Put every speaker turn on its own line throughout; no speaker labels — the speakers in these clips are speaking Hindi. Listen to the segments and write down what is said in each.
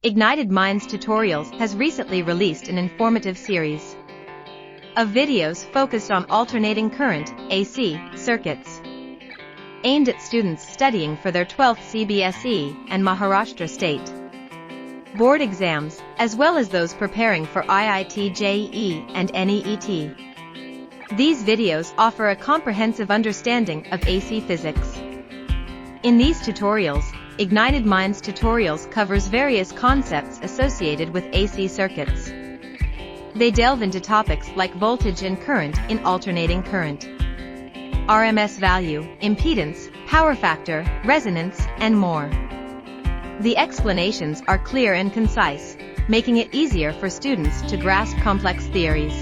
Ignited Minds Tutorials has recently released an informative series of videos focused on alternating current (AC) circuits, aimed at students studying for their 12th CBSE and Maharashtra State board exams, as well as those preparing for IIT JEE and NEET. These videos offer a comprehensive understanding of AC physics. In these tutorials, Ignited Minds Tutorials covers various concepts associated with AC circuits. They delve into topics like voltage and current in alternating current, RMS value, impedance, power factor, resonance, and more. The explanations are clear and concise, making it easier for students to grasp complex theories.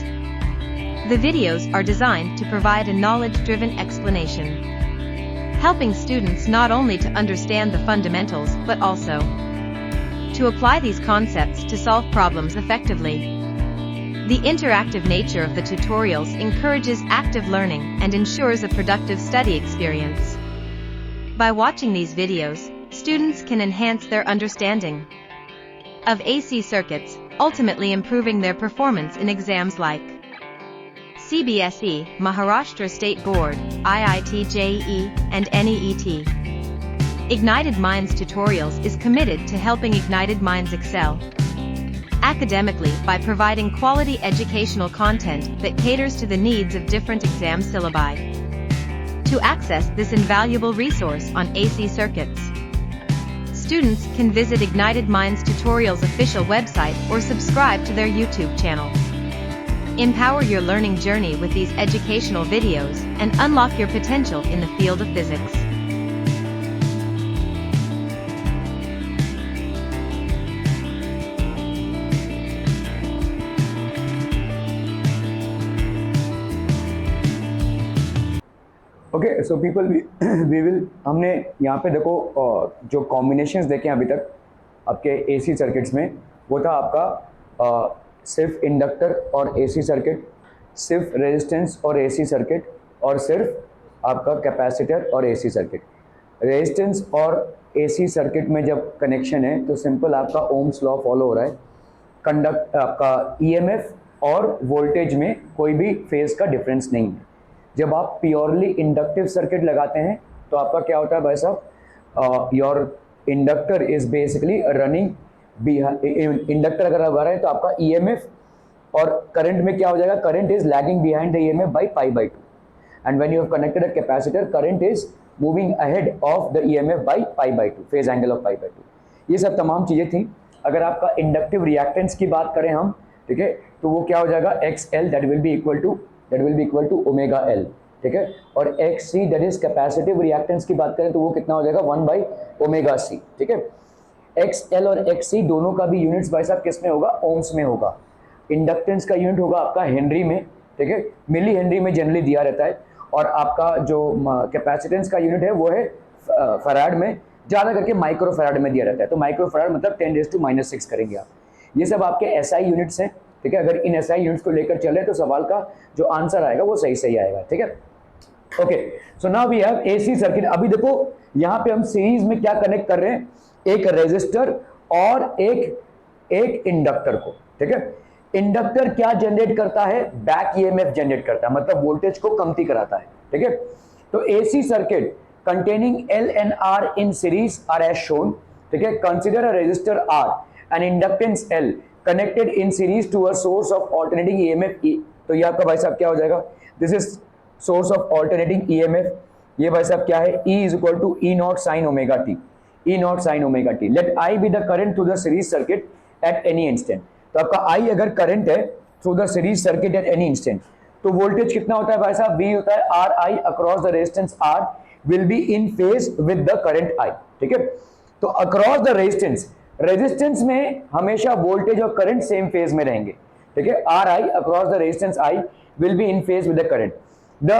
The videos are designed to provide a knowledge-driven explanation, helping students not only to understand the fundamentals but also to apply these concepts to solve problems effectively. The interactive nature of the tutorials encourages active learning and ensures a productive study experience. By watching these videos, students can enhance their understanding of AC circuits, ultimately improving their performance in exams like CBSE, Maharashtra State Board, IIT JEE, and NEET. Ignited Minds Tutorials is committed to helping Ignited Minds excel academically by providing quality educational content that caters to the needs of different exam syllabi. To access this invaluable resource on AC circuits, students can visit Ignited Minds Tutorials' official website or subscribe to their YouTube channel. Empower your learning journey with these educational videos and unlock your potential in the field of physics.
Okay so people we will हमने यहाँ पे देखो जो कॉम्बिनेशंस देखे अभी तक आपके एसी सर्किट्स में, वो था आपका सिर्फ इंडक्टर और एसी सर्किट, सिर्फ रेजिस्टेंस और एसी सर्किट, और सिर्फ आपका कैपेसिटर और एसी सर्किट। रेजिस्टेंस और एसी सर्किट में जब कनेक्शन है तो सिंपल आपका ओम्स लॉ फॉलो हो रहा है। कंडक्ट आपका ईएमएफ और वोल्टेज में कोई भी फेज का डिफरेंस नहीं है। जब आप प्योरली इंडक्टिव सर्किट लगाते हैं तो आपका क्या होता है भाई साहब, your inductor is basically running inductor अगर लगा रहे हैं तो आपका ईएमएफ और करंट में क्या हो जाएगा, current is lagging behind the EMF by pi by 2, and when you have connected a capacitor current is moving ahead of the EMF by pi by 2, phase angle of pi by 2। ये सब तमाम चीज़ें थी। अगर आपका इंडक्टिव रिएक्टेंस की बात करें हम, ठीक है, तो वो क्या हो जाएगा, XL that will be equal to omega L, ठीक है, और XC that is capacitive reactance की बात करें तो वो कितना हो जाएगा 1/ωc, ठीक है। XL और XC दोनों का भी यूनिट्स भाई साहब किस में होगा, ओम्स में होगा। इंडक्टेंस का यूनिट होगा आपका हेनरी में, ठीक है, मिली हेनरी में जनरली दिया रहता है, और आपका जो कैपेसिटेंस का यूनिट है वो है फराड में, ज़्यादा करके माइक्रो फराड में दिया रहता है। तो माइक्रो फराड मतलब 10⁻⁻⁶ करेंगे आप। ये सब आपके SI यूनिट्स हैं, ठीक है। अगर इन SI यूनिट्स को लेकर चले तो सवाल का जो आंसर आएगा वो सही आएगा, ठीक है। Okay, so now we have AC circuit. अभी देखो यहाँ पे हम सीरीज में क्या कनेक्ट कर रहे हैं, एक रेजिस्टर और एक इंडक्टर को, ठीक है। इंडक्टर क्या जनरेट करता है, बैक ईएमएफ जनरेट करता है, मतलब वोल्टेज को कमती कराता है, ठीक है। तो AC circuit containing L and R in series are as shown, ठीक है। Consider a resistor R and inductance L connected in series to a source of alternating EMF E। तो ये आपका भाई साहब क्या हो जाएगा, this is source of alternating EMF। ये भाई साहब क्या है, E is equal to E0 sin omega T, E0 sin omega T. Let I be the current through the series circuit at any instant. तो आपका I अगर करंट है through the series circuit at any instant, तो वोल्टेज कितना होता है भाई साहब, V होता है RI across the resistance R will be in phase with the current I, ठीक है। तो अक्रॉस द रेजिस्टेंस में हमेशा वोल्टेज और करंट सेम फेज में रहेंगे, ठीक है। RI across the resistance I will be in phase with the current. The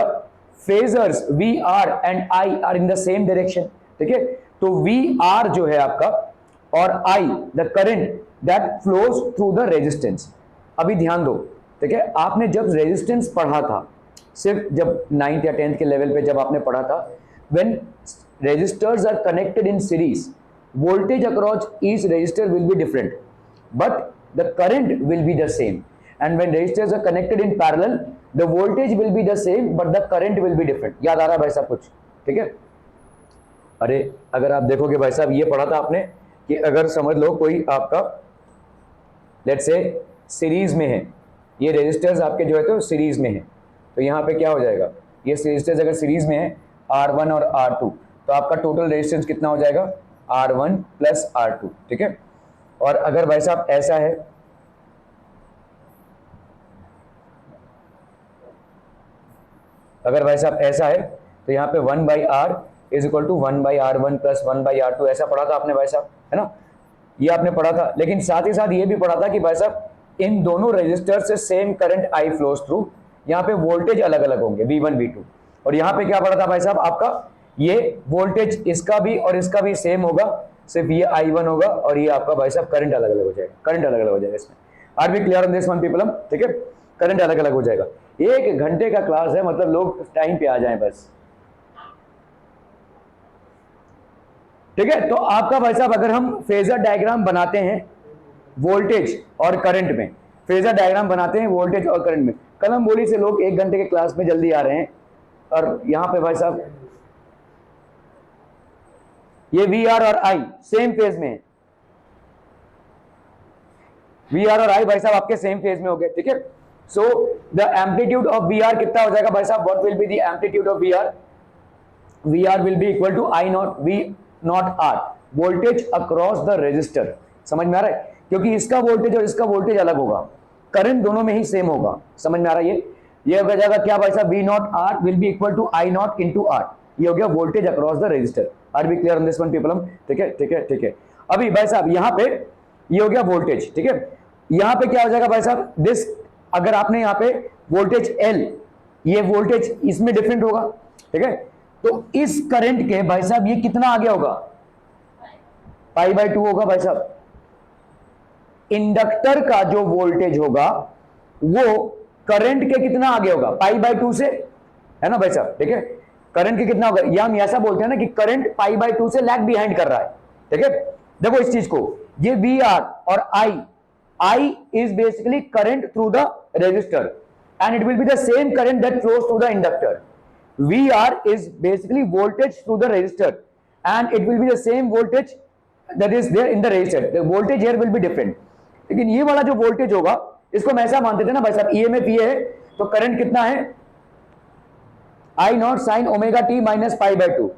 phasors VR and I are in the same direction, ठीक है। तो VR जो है आपका और I the current that flows through the resistance. अभी ध्यान दो, ठीक है, आपने जब रेजिस्टेंस पढ़ा था, सिर्फ जब 9th या 10th के लेवल पे जब आपने पढ़ा था, when resistors are connected in series, voltage across each resistor will be different, but the current will be the same. And when resistors are connected in parallel, the voltage will be the same, but the current will be different. याद आ रहा है भाई साहब कुछ? ठीक है. अरे अगर आप देखोगे भाई साहब, ये पढ़ा था आपने कि अगर समझ लो कोई आपका लेट्स से सीरीज में है, ये रेजिस्टर्स आपके जो है तो सीरीज में है, तो यहाँ पे क्या हो जाएगा, ये रेजिस्टर्स अगर सीरीज में है R1 और R2, तो आपका टोटल रेजिस्टेंस कितना हो जाएगा, R1 प्लस R2. ठीक है. और अगर भाई साहब ऐसा है, अगर भाई साहब ऐसा है, तो यहाँ पे 1/R is equal to 1/R1 plus 1/R2, ऐसा पढ़ा था आपने भाई साहब, है ना, ये आपने पढ़ा था. लेकिन साथ ही साथ ये भी पढ़ा था कि भाई साहब इन दोनों रेजिस्टर से same current I flows through, यहाँ पे वोल्टेज अलग अलग होंगे V1 V2. और यहाँ पे क्या पढ़ा था भाई साहब आपका, ये वोल्टेज इसका भी और इसका भी सेम होगा, सिर्फ ये I1 होगा और ये आपका भाई साहब करंट अलग अलग हो जाएगा, करंट अलग अलग हो जाएगा इसमें. Are B clear on this one people? ठीक है, करंट अलग अलग हो जाएगा. 1 घंटे का क्लास है, मतलब लोग टाइम पे आ जाएं बस. ठीक है. तो आपका भाई साहब अगर हम फेजर डायग्राम बनाते हैं वोल्टेज और करंट में, फेजर डायग्राम बनाते हैं वोल्टेज और करंट में, कलम बोली से लोग 1 घंटे के क्लास में जल्दी आ रहे हैं, और यहां पे भाई साहब ये VR और I सेम फेज में है, VR और I भाई साहब आपके सेम फेज में हो गए. ठीक है. So the amplitude of VR कितना हो जाएगा भाई साहब, what will be the amplitude of VR? VR will be equal to I not V not R, voltage across the resistor. समझ में आ रहा है? क्योंकि इसका वोल्टेज और इसका वोल्टेज अलग होगा, करंट दोनों में ही सेम होगा. समझ में आ रहा है? ये हो जाएगा क्या भाई साहब, V not R will be equal to I not into R. ये हो गया voltage across the resistor. Are B clear on this one people? ठीक है, ठीक है, ठीक है. अभी भाई साहब यहाँ पे ये हो गया वोल्टेज. ठीक है. यहाँ पे क्या हो जाएगा भाई साहब, दिस अगर आपने यहाँ पे वोल्टेज L, ये वोल्टेज इसमें डिफरेंट होगा. ठीक है. तो इस करंट के भाई साहब ये कितना आगे होगा, π/2 होगा भाई साहब. इंडक्टर का जो वोल्टेज होगा वो करंट के कितना आगे होगा, π/2 से, है ना भाई साहब. ठीक है. करंट के कितना होगा, या हम ऐसा बोलते हैं ना कि करंट π/2 से लैग बिहाइंड कर रहा है. ठीक है. देखो इस चीज को, ये VR और I is basically current through the resistor and it will be the same current that flows through the inductor. VR is basically voltage through the resistor and it will be the same voltage that is there in the resistor. The voltage here will be different. लेकिन ये वाला जो वोल्टेज होगा, इसको हम ऐसा मानते थे ना भाई साहब, EMF ये है, तो करंट कितना है, I naught sine omega t minus π/2.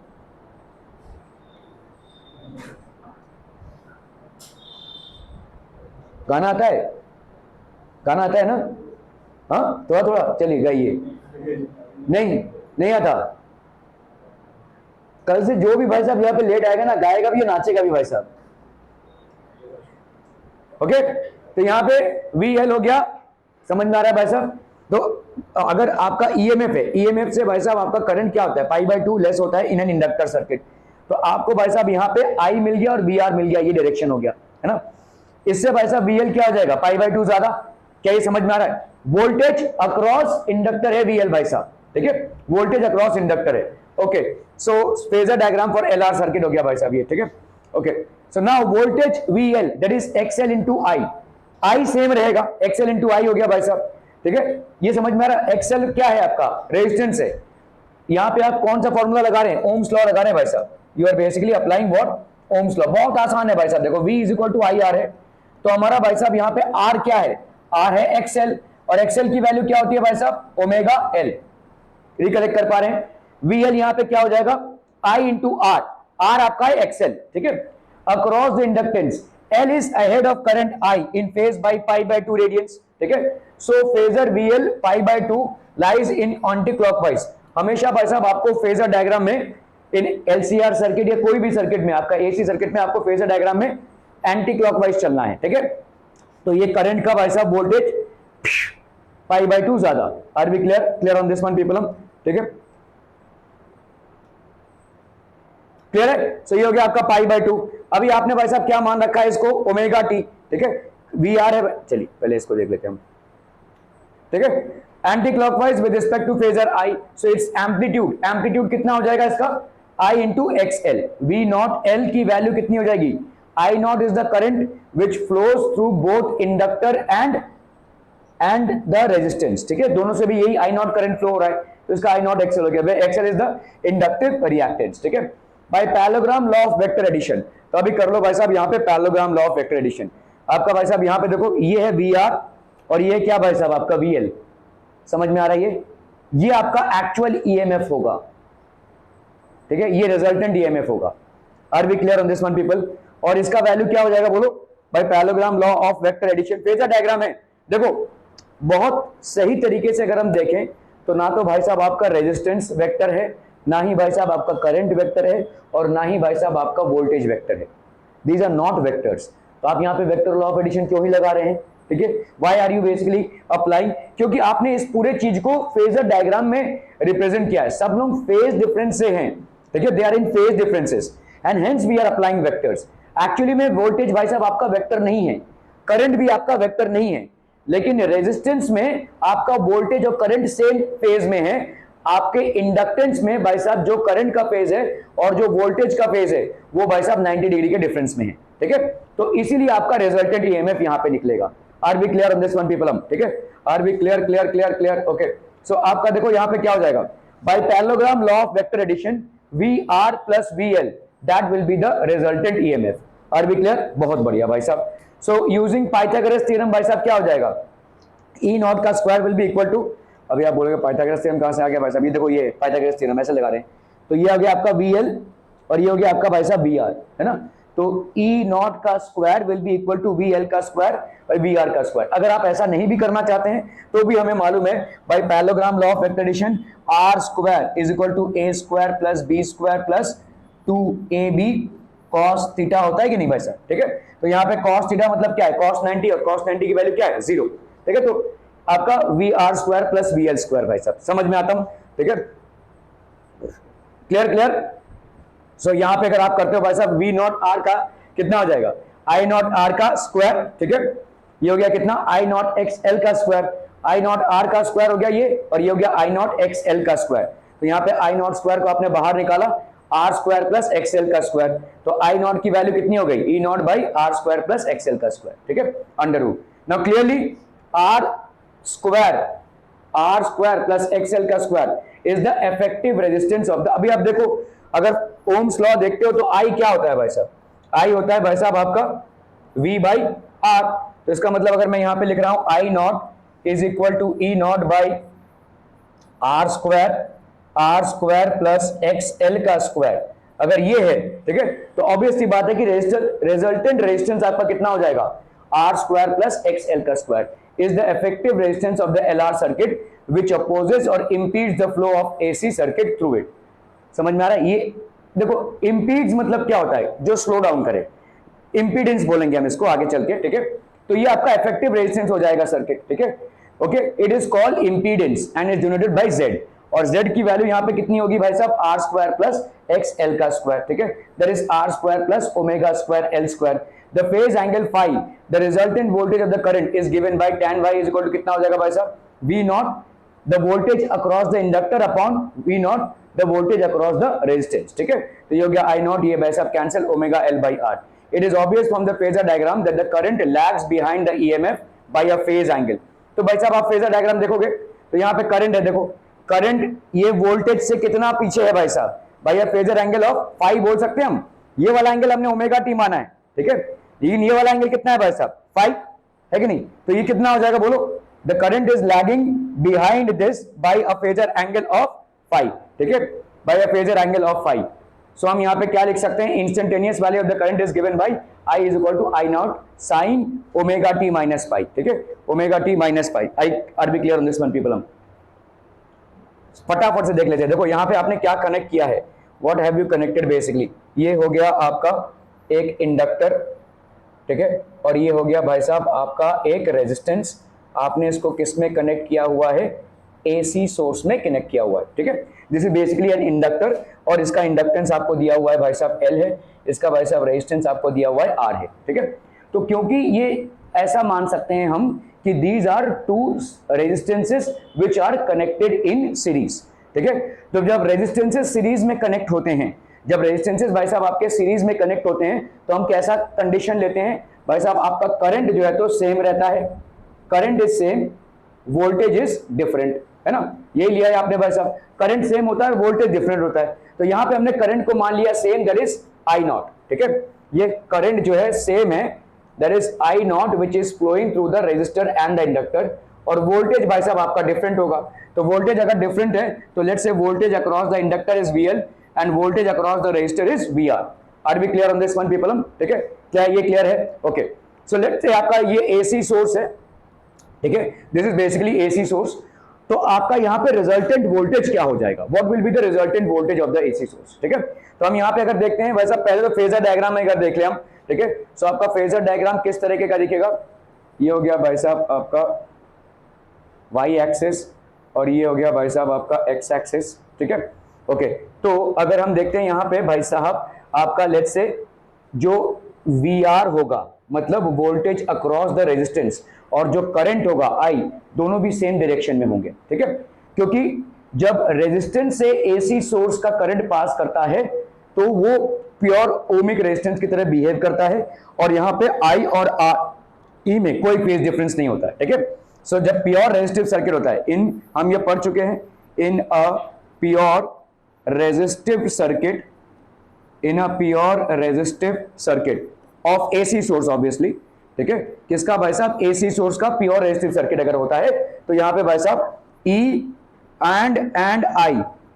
गाना आता है, गाना आता है ना, हाँ थोड़ा थोड़ा चलिए गाइए. नहीं आता. कल से जो भी भाई साहब यहाँ पे लेट आएगा ना, गाएगा भी और नाचेगा भी भाई साहब. ओके. तो यहाँ पे VL हो गया, समझ में आ रहा है भाई साहब. तो अगर आपका EMF है, EMF से भाई साहब आपका करंट क्या होता है, π/2 लेस होता है इन एन इंडक्टर सर्किट. तो आपको भाई साहब यहाँ पे I मिल गया और VR मिल गया, ये डायरेक्शन हो गया, है ना. इससे भाई साहब VL क्या हो जाएगा, π/2 ज्यादा. क्या ये समझ में आ रहा है? वोल्टेज अक्रॉस इंडक्टर है VL भाई साहब. ठीक है. वोल्टेज अक्रॉस इंडक्टर है. Okay. So phasor diagram for LR circuit हो गया भाई साहब ये. ठीक है. Okay. So now voltage VL that is XL into I same रहेगा, XL इंटू I हो गया भाई साहब. ठीक है. ये समझ में आ रहा है? XL क्या है आपका, रेजिस्टेंस है. यहाँ पे आप कौन सा फॉर्मूला लगा रहे हैं, ओम्स लॉ लगा रहे हैं भाई साहब. You are basically applying what, Ohm's law. बहुत आसान है भाई साहब. देखो V is equal to IR है, तो हमारा भाई साहब यहाँ पे R क्या है, R है XL, और XL की वैल्यू क्या होती है भाई साहब, ओमेगा L. रिकलेक्ट कर पा रहे हैं? VL यहाँ पे क्या हो जाएगा, I इंटू R. R आपका है XL. ठीक है. Across the inductance L is ahead of current I in phase by π/2 radians. ठीक है. सो phasor VL π/2 lies in anti-clockwise. हमेशा भाई साहब आपको फेजर डायग्राम में इन LCR सर्किट या कोई भी सर्किट में, आपका AC सर्किट में आपको फेजर डायग्राम में एंटी क्लॉकवाइज चलना है. ठीक है. तो ये करंट का भाई साहब वोल्टेज π/2 ज्यादा. Are B clear on this one people? ठीक है. क्लियर है? सो ये हो गया आपका π/2. अभी आपने भाई साहब क्या मान रखा है इसको, ओमेगा t. ठीक है. VR है, चलिए पहले इसको देख लेते हैं हम. ठीक है. Anti clockwise with respect to phasor I. So it's amplitude, amplitude कितना हो जाएगा इसका, I into X L, V not L की वैल्यू कितनी हो जाएगी, I naught is the current which flows through both inductor and the resistance, ठीक है, दोनों से भी यही आई नॉट करंट फ्लो हो रहा है, तो इसका आई नॉट एक्सएल हो गया, XL is the inductive reactance, ठीक है, by parallelogram law of vector addition. तो अभी कर लो भाई साहब यहाँ पे parallelogram law of vector addition, आपका भाई साहब यहाँ पे देखो ये है वी आर और ये क्या भाई साहब आपका वी एल, समझ में आ रहा है, ये आपका एक्चुअल ईएमएफ होगा, ठीक है, ये रिजल्टेंट ईएमएफ होगा। Are we clear on this one people? और इसका वैल्यू क्या हो जाएगा बोलो, by parallelogram law of vector addition. Phasor diagram है, देखो बहुत सही तरीके से अगर हम देखें तो ना तो भाई साहब आपका रेजिस्टेंस वेक्टर है, ना ही भाई साहब आपका करंट वेक्टर है, और ना ही भाई साहब आपका वोल्टेज वेक्टर है, दीज आर नॉट वेक्टर्स। तो आप यहाँ पे वेक्टर लॉ ऑफ एडिशन क्यों ही लगा रहे हैं, ठीक है, why are you basically applying, क्योंकि आपने इस पूरे चीज को फेजर डायग्राम में रिप्रेजेंट किया है, सब लोग फेज डिफरेंस से हैं, ठीक है, they are in phase differences and hence we are applying vectors. Actually में वोल्टेज भाई साहब आपका वेक्टर नहीं है, करंट भी आपका वेक्टर नहीं है, लेकिन रेजिस्टेंस में आपका वोल्टेज और करंट सेम फेज में है, आपके इंडक्टेंस में भाई साहब जो करंट का फेज है और जो वोल्टेज का फेज है वो भाई साहब 90 डिग्री के डिफरेंस में है, ठीक है, तो इसीलिए आपका रिजल्टेंट ईएमएफ यहां पे निकलेगा। Are B clear on this one people, ठीक है, are B clear clear clear clear, okay. So आपका देखो यहां पे क्या हो जाएगा, by parallelogram law of vector addition V R plus V L that will be the resultant EMF. Are B clear, बहुत बढ़िया भाई साहब। सो यूजिंग पाइथागोरस थ्योरम भाई साहब क्या हो जाएगा, ई नॉट का square will be equal to, अभी आप बोलोगे पाइथागोरस थ्योरम कहां से आ गया भाई साहब, ये देखो ये पाइथागोरस थ्योरम ऐसे लगा रहे हैं, तो ये आ गया आपका वी एल और ये हो गया आपका भाई साहब वी आर, है ना, तो ई नॉट का square will be equal to V L का स्क्वायर और वी आर का स्क्वायर। अगर आप ऐसा नहीं भी करना चाहते हैं तो भी हमें मालूम है by parallelogram law of vector addition R square is equal to A square plus B square plus 2ab cos theta होता है कि नहीं भाई साहब, ठीक है, तो यहाँ पे cos थीटा मतलब क्या है, cos 90 और cos 90 की वैल्यू क्या है 0, ठीक है, तो आपका V R square plus V L square भाई साहब, समझ में आता हूं, ठीक है, क्लियर क्लियर। सो यहाँ पे अगर आप करते हो भाई साहब वी नॉट आर का कितना हो जाएगा, आई नॉट आर का स्क्वायर, ठीक है, ये हो गया कितना आई नॉट एक्स एल का स्क्वायर, आई नॉट आर का स्क्वायर हो गया ये, और ये हो गया आई नॉट एक्स एल का स्क्वायर, तो यहाँ पे आई नॉट स्क्वायर को आपने बाहर निकाला, आर स्क्वायर प्लस एक्सएल का स्क्वायर, तो आई नॉट की वैल्यू कितनी हो गई, E naught by R square plus XL का स्क्वायर, ठीक है, under root. Now clearly R square plus XL का square is the effective resistance of the, अभी आप देखो अगर ओम्स लॉ देखते हो तो आई क्या होता है भाई साहब, आई होता है भाई साहब आपका V बाई आर, तो इसका मतलब अगर मैं यहां पे लिख रहा हूं I naught is equal to E naught by R square plus X L का स्क्वायर, अगर ये है, ठीक है, तो ऑब्वियस सी बात है कि रिजल्टेंट रेजिस्टेंस आपका कितना हो जाएगा, R square plus X L का square is the effective resistance of the LR circuit which opposes और impedes the flow of AC circuit through it. समझ में आ रहा है, ये देखो इंपीड्स मतलब क्या होता है, जो स्लो डाउन करे, इंपीडेंस बोलेंगे हम इसको आगे चल के, ठीक है, तो ये आपका इफेक्टिव रेजिस्टेंस हो जाएगा सर्किट, ठीक है, okay, it is called impedance and is denoted by Z, और z की वैल्यू यहां पे कितनी होगी भाई साहब, R square plus X L का स्क्वायर, ठीक है, that is R square plus omega square L square, the phase angle phi, the resultant voltage of the current is given by tan y is equal to कितना हो जाएगा भाई साहब, v not the voltage across the inductor upon v not the voltage across the resistance, ठीक है, तो ये हो गया आई नॉट, ये भाई साहब cancel omega L by R. It is obvious from the phasor diagram that the current lags behind the EMF by a phase angle. तो भाई साहब आप फेजर डायग्राम देखोगे तो यहाँ पे करंट है, देखो करंट ये वोल्टेज से कितना पीछे है भाई साहब, भाई फेजर एंगल ऑफ फाई बोल सकते हैं हम, ये वाला एंगल हमने ओमेगा टी माना है, ठीक है, लेकिन ये वाला एंगल कितना है भाई साहब, फाई है कि नहीं, तो ये कितना हो जाएगा बोलो, the current is lagging behind this by a phasor angle of phi, ठीक है, by a phasor angle of phi. So हम यहाँ पे क्या लिख सकते हैं, instantaneous value of the current is given by I is equal to I naught sine omega T minus phi, ठीक है, omega T minus phi. I are B clear on this one people, हम फटाफट से देख लेते हैं। देखो यहाँ पे आपने क्या कनेक्ट किया है, what have you connected, basically ये हो गया आपका एक इंडक्टर, ठीक है, और ये हो गया भाई साहब आपका एक रेजिस्टेंस, आपने इसको किस में कनेक्ट किया हुआ है, एसी सोर्स में कनेक्ट किया हुआ है, ठीक है, this is basically an inductor, और इसका इंडक्टेंस आपको दिया हुआ है भाई साहब एल है, इसका भाई साहब रेजिस्टेंस आपको दिया हुआ है आर है, ठीक है, तो क्योंकि ये ऐसा मान सकते हैं हम कि these are two resistances which are connected in series, ठीक है, तो जब रेजिस्टेंसेस सीरीज में कनेक्ट होते हैं जब रेजिस्टेंसेस भाई साहब आपके सीरीज में कनेक्ट होते हैं तो हम कैसा कंडीशन लेते हैं भाई साहब, आपका करंट जो है तो सेम रहता है, current is same, voltage is different, है ना, यही लिया है आपने भाई साहब, करंट सेम होता है, वोल्टेज डिफरेंट होता है। तो यहां पे हमने करंट को मान लिया same, that is I not, ठीक है, ये करंट जो है सेम है, that is I not which is flowing through the resistor and the inductor, और वोल्टेज भाई साहब आपका डिफरेंट होगा। तो वोल्टेज अगर डिफरेंट है तो let's say voltage across the inductor is VL and voltage across the resistor is VR। Are we clear on this one people? ठीक है, क्या ये क्लियर है? ओके, सो लेट्स से आपका ये AC सोर्स है, ठीक है, this is basically AC source. तो आपका यहाँ पे रिजल्टेंट वोल्टेज क्या हो जाएगा, what will be the resultant voltage of the AC source, ठीक है। तो हम यहाँ पे अगर देखते हैं वैसा, पहले तो फेजर डायग्राम में अगर देख ले हम, ठीक है, सो आपका फेजर डायग्राम किस तरीके का दिखेगा, ये हो गया भाई साहब आपका Y एक्सिस और ये हो गया भाई साहब आपका X एक्सिस, ठीक है। ओके, तो अगर हम देखते हैं यहाँ पे भाई साहब आपका लेट्स से जो VR होगा मतलब वोल्टेज अक्रॉस द रेजिस्टेंस, और जो करंट होगा I, दोनों भी सेम डायरेक्शन में होंगे, ठीक है, क्योंकि जब रेजिस्टेंस से AC सोर्स का करंट पास करता है तो वो प्योर ओमिक रेजिस्टेंस की तरह बिहेव करता है, और यहाँ पे I और E में कोई फेज डिफरेंस नहीं होता है, ठीक है। सो जब प्योर रेजिस्टिव सर्किट होता है, इन हम ये पढ़ चुके हैं, in a pure resistive circuit, in a pure resistive circuit of AC source obviously, ठीक है, किसका भाई साहब, AC सोर्स का प्योर रेजिस्टिव सर्किट अगर होता है तो यहां पे भाई साहब E and I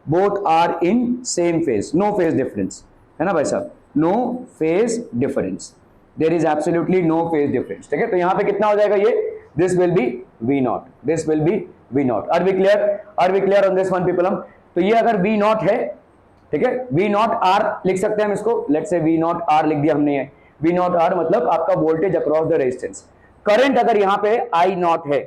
both are in same phase, no phase difference, है ना भाई साहब, no phase difference, there is absolutely no phase difference, ठीक है। तो यहां पे कितना हो जाएगा ये, this will be V0, this will be V0। Are we clear, are we clear on this one people? हम तो ये अगर V0 है, ठीक है, V0 R लिख सकते हैं हम इसको, लेट्स से V0 R लिख दिया हमने, V0 R मतलब आपका voltage across the resistance. Current अगर यहाँ पे I0 है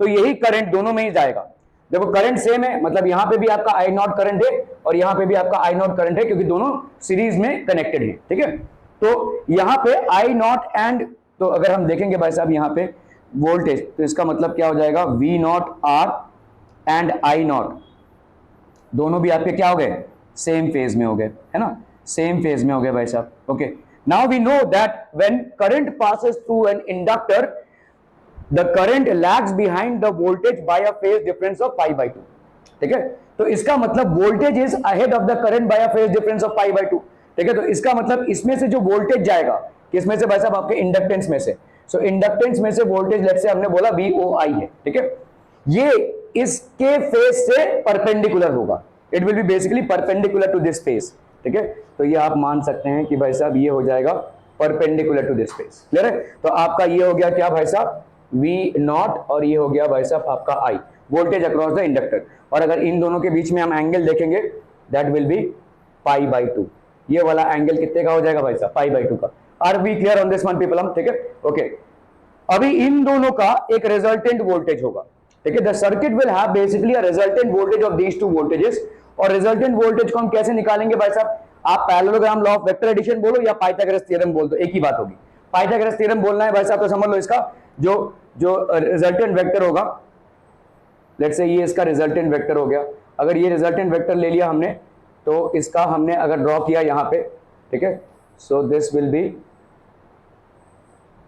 तो यही करंट दोनों में ही जाएगा, देखो करंट सेम है, मतलब यहाँ पे भी आपका I0 करंट है और यहाँ पे भी आपका I0 करंट है, क्योंकि दोनों सीरीज में कनेक्टेड है, ठीक है। तो यहाँ पे I0 एंड, तो अगर हम देखेंगे भाई साहब यहाँ पे वोल्टेज, तो इसका मतलब क्या हो जाएगा, V0 R एंड I0 दोनों भी आपके क्या हो गए, सेम फेज में हो गए, है ना, सेम फेज में हो गए भाई साहब। Okay, now we know that when current passes through an inductor the current lags behind the voltage by a phase difference of π/2, ठीक है। तो इसका मतलब voltage is ahead of the current by a phase difference of π/2, ठीक है। तो इसका मतलब इसमें से जो वोल्टेज जाएगा, किसमें से भाई साहब, आपके इंडक्टेंस में से, सो इंडक्टेंस में से वोल्टेज लेट्स से हमने बोला VOI है, ठीक है, ये इसके फेज से परपेंडिकुलर होगा, it will be basically perpendicular to this phase, ठीक है। तो ये आप मान सकते हैं कि भाई साहब ये हो जाएगा perpendicular to this phase, clear है। तो आपका ये हो गया क्या भाई साहब, V0, और ये हो गया भाई साहब आपका I, voltage across the inductor, और अगर इन दोनों के बीच में हम एंगल देखेंगे दैट विल बी π/2, ये वाला एंगल कितने का हो जाएगा भाई साहब, π/2 का। Are we clear on this one people? हम ठीक है, ओके। अभी इन दोनों का एक रिजल्टेंट वोल्टेज होगा, ठीक है, the circuit will have basically a resultant voltage of these two voltages, और रिजल्टेंट वोल्टेज को हम कैसे निकालेंगे भाई साहब, आप parallelogram law of vector addition बोलो या पाइथागोरस थ्योरम बोल दो, एक ही बात होगी। पाइथागोरस थ्योरम बोलना है भाई साहब तो समझ लो, इसका जो रिजल्टेंट वेक्टर होगा, लेट्स से ये इसका रिजल्टेंट वेक्टर हो गया, अगर ये रिजल्टेंट वेक्टर ले लिया हमने तो इसका हमने अगर ड्रॉ किया यहाँ पे, ठीक है, सो this will B,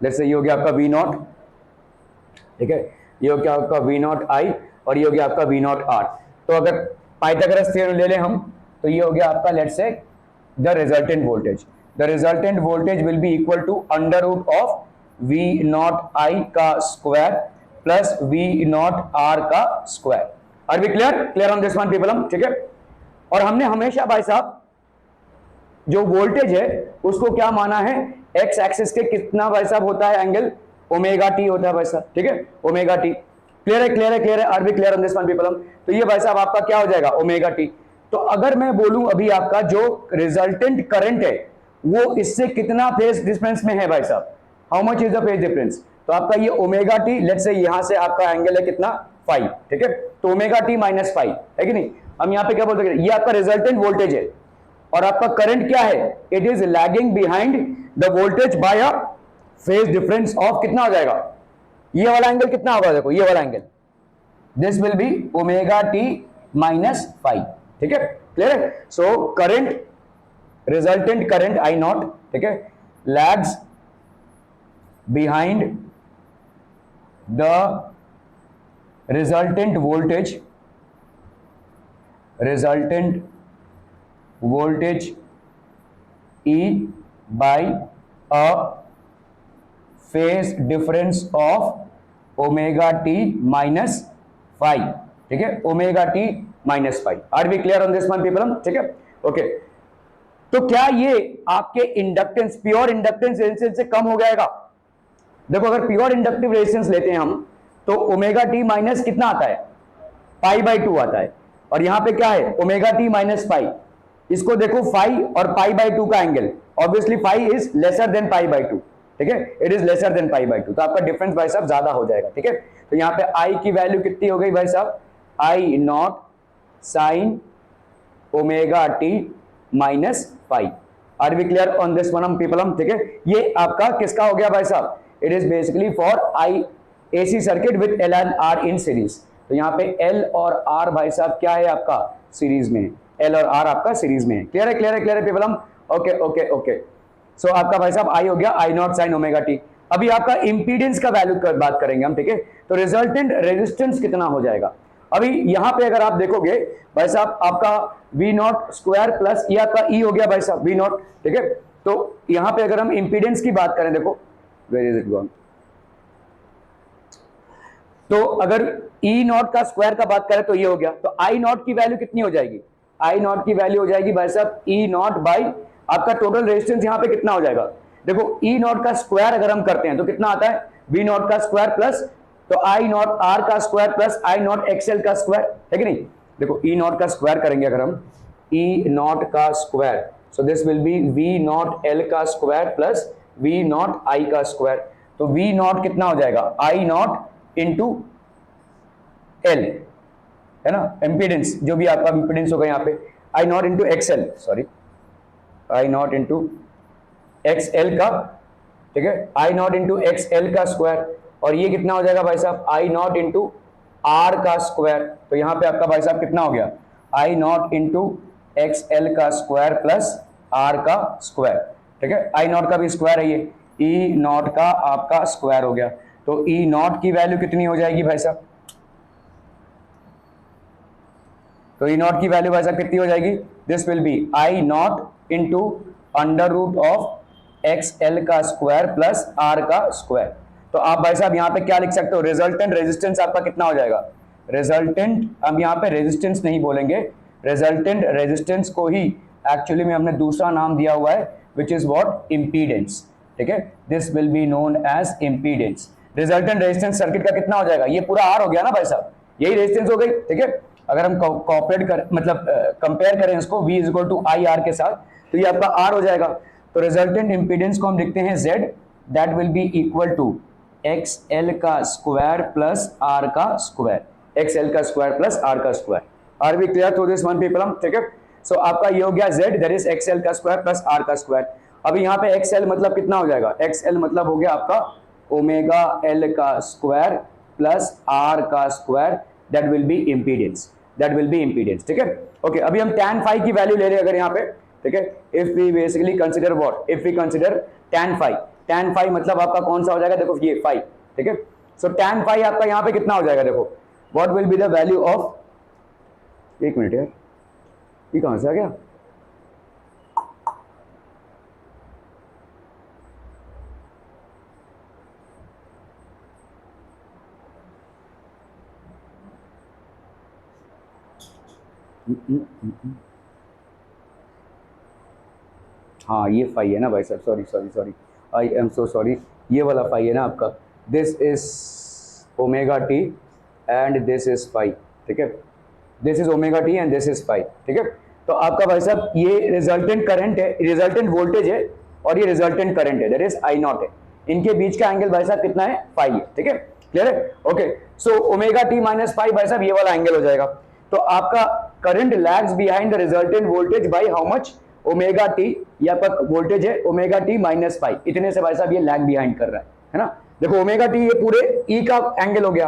let's say ये हो गया आपका V0, ठीक है, ये हो गया आपका V0 I और ये हो गया आपका V0 R। तो अगर पाइथागोरस थ्योरम ले लें हम तो ये हो गया आपका let's say the resultant voltage, the resultant voltage will be equal to under root of V0 I का स्क्वायर प्लस V0 R का square. Are we clear, clear on this one people? हम ठीक है। और हमने हमेशा भाई साहब जो वोल्टेज है उसको क्या माना है, एक्स एक्सिस के कितना भाई साहब होता है एंगल, ओमेगा टी होता है भाई साहब, ठीक है, ओमेगा टी। क्लियर है, क्लियर है, क्लियर है, are B clear on this one people? हम तो ये भाई साहब आपका क्या हो जाएगा, ओमेगा टी। तो अगर मैं बोलूं अभी आपका जो रिजल्टेंट करंट है वो इससे कितना फेज डिफरेंस में है भाई साहब, how much is the phase difference, तो आपका ये ओमेगा टी, लेट्स से यहां से आपका एंगल है कितना 5, ठीक है, तो ओमेगा टी माइनस 5 है कि नहीं। हम यहाँ पे क्या बोलते हैं, ये आपका रिजल्टेंट वोल्टेज है और आपका करंट क्या है, it is lagging behind the voltage by a phase difference of कितना हो जाएगा, ये वाला एंगल कितना होगा, देखो ये वाला angle, this will be omega T minus 5, ठीक है, क्लियर है। So current resultant current I not, ठीक है, lags behind the resultant voltage E by a phase difference of omega t minus phi, ठीक है, omega t minus phi. Are we clear on this one people? ठीक है, ओके. तो क्या ये आपके इंडक्टेंस, प्योर इंडक्टेंस रेजिस्टेंस से कम हो जाएगा? देखो अगर प्योर इंडक्टिव रेजिस्टेंस लेते हैं हम तो ओमेगा टी माइनस कितना आता है, पाई बाई 2 आता है, और यहां पे क्या है ओमेगा टी माइनस पाई. इसको देखो फाई और पाई बाई 2 का angle, obviously phi is lesser than pi by 2, ठीक है, it is lesser than pi by 2, तो आपका डिफरेंस भाई साहब ज्यादा हो जाएगा, ठीक है. तो यहाँ पे आई की वैल्यू कितनी हो गई भाई साहब, I naught sine omega T minus phi. Are we clear on this one people? ठीक है, ये आपका किसका हो गया भाई साहब, it is basically for I AC circuit with L and R in series. तो यहाँ पे एल और आर भाई साहब क्या है आपका सीरीज में, एल और आर आपका सीरीज में है. क्लियर है, क्लियर है, क्लियर है people? Okay okay okay. So आपका भाई साहब आई हो गया I naught sine omega T. अभी आपका इंपीडेंस का वैल्यू बात करेंगे हम, ठीक है. तो रिजल्टेंट रेजिस्टेंस कितना हो जाएगा? अभी यहां पे अगर आप देखोगे भाई साहब आपका वी नॉट स्क्वायर प्लस ये आपका ई हो गया भाई साहब वी नॉट, ठीक है. तो यहां पे अगर हम इंपीडेंस की बात करें, देखो वेयर इज इट गॉन, तो अगर ई नॉट का स्क्वायर का बात करें तो ये हो गया. तो आई नॉट की वैल्यू कितनी हो जाएगी, आई नॉट की वैल्यू हो जाएगी भाई साहब ई नॉट बाई आपका टोटल रेजिस्टेंस यहाँ पे कितना हो जाएगा. देखो ई नॉट का स्क्वायर अगर हम करते हैं तो कितना आता है, वी नॉट का स्क्वायर प्लस तो आई नॉट आर का स्क्वायर प्लस आई नॉट एक्सएल का स्क्वायर, है कि नहीं. देखो ई नॉट का स्क्वायर करेंगे अगर हम, ई नॉट का square, so this will be V not L का square plus V not I का स्क्वायर. तो वी नॉट कितना हो जाएगा, आई नॉट इंटू एल, है ना, इंपीडेंस जो भी आपका इंपीडेंस होगा यहाँ पे, I not into XL, sorry I not into XL का, ठीक है, आई नॉट इंटू एक्सएल का स्क्वायर, और ये कितना हो जाएगा भाई साहब आई नॉट इंटू आर का स्क्वायर. तो यहाँ पे आपका भाई साहब कितना हो गया, आई नॉट इंटू एक्सएल का स्क्वायर प्लस आर का स्क्वायर, ठीक है. आई नॉट का भी स्क्वायर है ये, ई नॉट का आपका स्क्वायर हो गया. तो ई नॉट की वैल्यू कितनी हो जाएगी भाई साहब, तो ई नॉट की वैल्यू भाई साहब कितनी हो जाएगी, this will be I not into under root of X L का स्क्वायर प्लस आर का स्क्वायर. तो आप भाई साहब यहाँ पे क्या लिख सकते हो, रिजल्टेंट रेजिस्टेंस आपका कितना हो जाएगा, रिजल्टेंट, हम यहाँ पे रेजिस्टेंस नहीं बोलेंगे, रिजल्टेंट रेजिस्टेंस को ही एक्चुअली में हमने दूसरा नाम दिया हुआ है विच इज व्हाट, इंपीडेंस, ठीक है. This will be known as impedance. Resultant resistance circuit का कितना हो जाएगा, ये पूरा आर हो गया ना भाई साहब, यही रेजिस्टेंस हो गई, ठीक है. अगर हम कॉपरेट कर मतलब कंपेयर करें इसको V is equal to I R के साथ, तो ये आपका R हो जाएगा. तो रिजल्टेंट इंपीडेंस को हम लिखते हैं Z, that will be equal to XL का स्क्वायर प्लस R का स्क्वायर, XL का स्क्वायर प्लस R का square. Are we clear to this one people? ठीक है. सो आपका ये हो गया Z, दैट इज XL का स्क्वायर प्लस R का स्क्वायर. अभी यहाँ पे XL मतलब कितना हो जाएगा, XL मतलब हो गया आपका ओमेगा L का स्क्वायर प्लस R का square, that will B impedance, that will B impedance, ठीक है. ओके, अभी हम tan phi की वैल्यू ले रहे हैं अगर यहाँ पे, ठीक है. If we basically consider what, if we consider tan phi मतलब आपका कौन सा हो जाएगा, देखो ये phi, ठीक है. सो tan phi आपका यहाँ पे कितना हो जाएगा, देखो what will be the value of, एक मिनट यार ये कहां से आ गया, हाँ ये फाई है ना भाई साहब, sorry sorry sorry, I am so sorry, ये वाला फाई है ना आपका, this is omega t and this is phi, ठीक है. This is omega t and this is phi, ठीक है. तो आपका भाई साहब ये रिजल्टेंट करंट है, रिजल्टेंट वोल्टेज है, और ये रिजल्टेंट करंट है, दैट इज आई नॉट है. इनके बीच का एंगल भाई साहब कितना है, फाई है, ठीक है. क्लियर है? Okay. So omega T minus phi भाई साहब ये वाला एंगल हो जाएगा. तो आपका current lags behind the resultant voltage by how much, omega t, ये आपका वोल्टेज है ओमेगा टी माइनस फाई, इतने से भाई साहब ये लैग बिहाइंड कर रहा है ना. देखो ओमेगा टी ये पूरे ई का एंगल हो गया,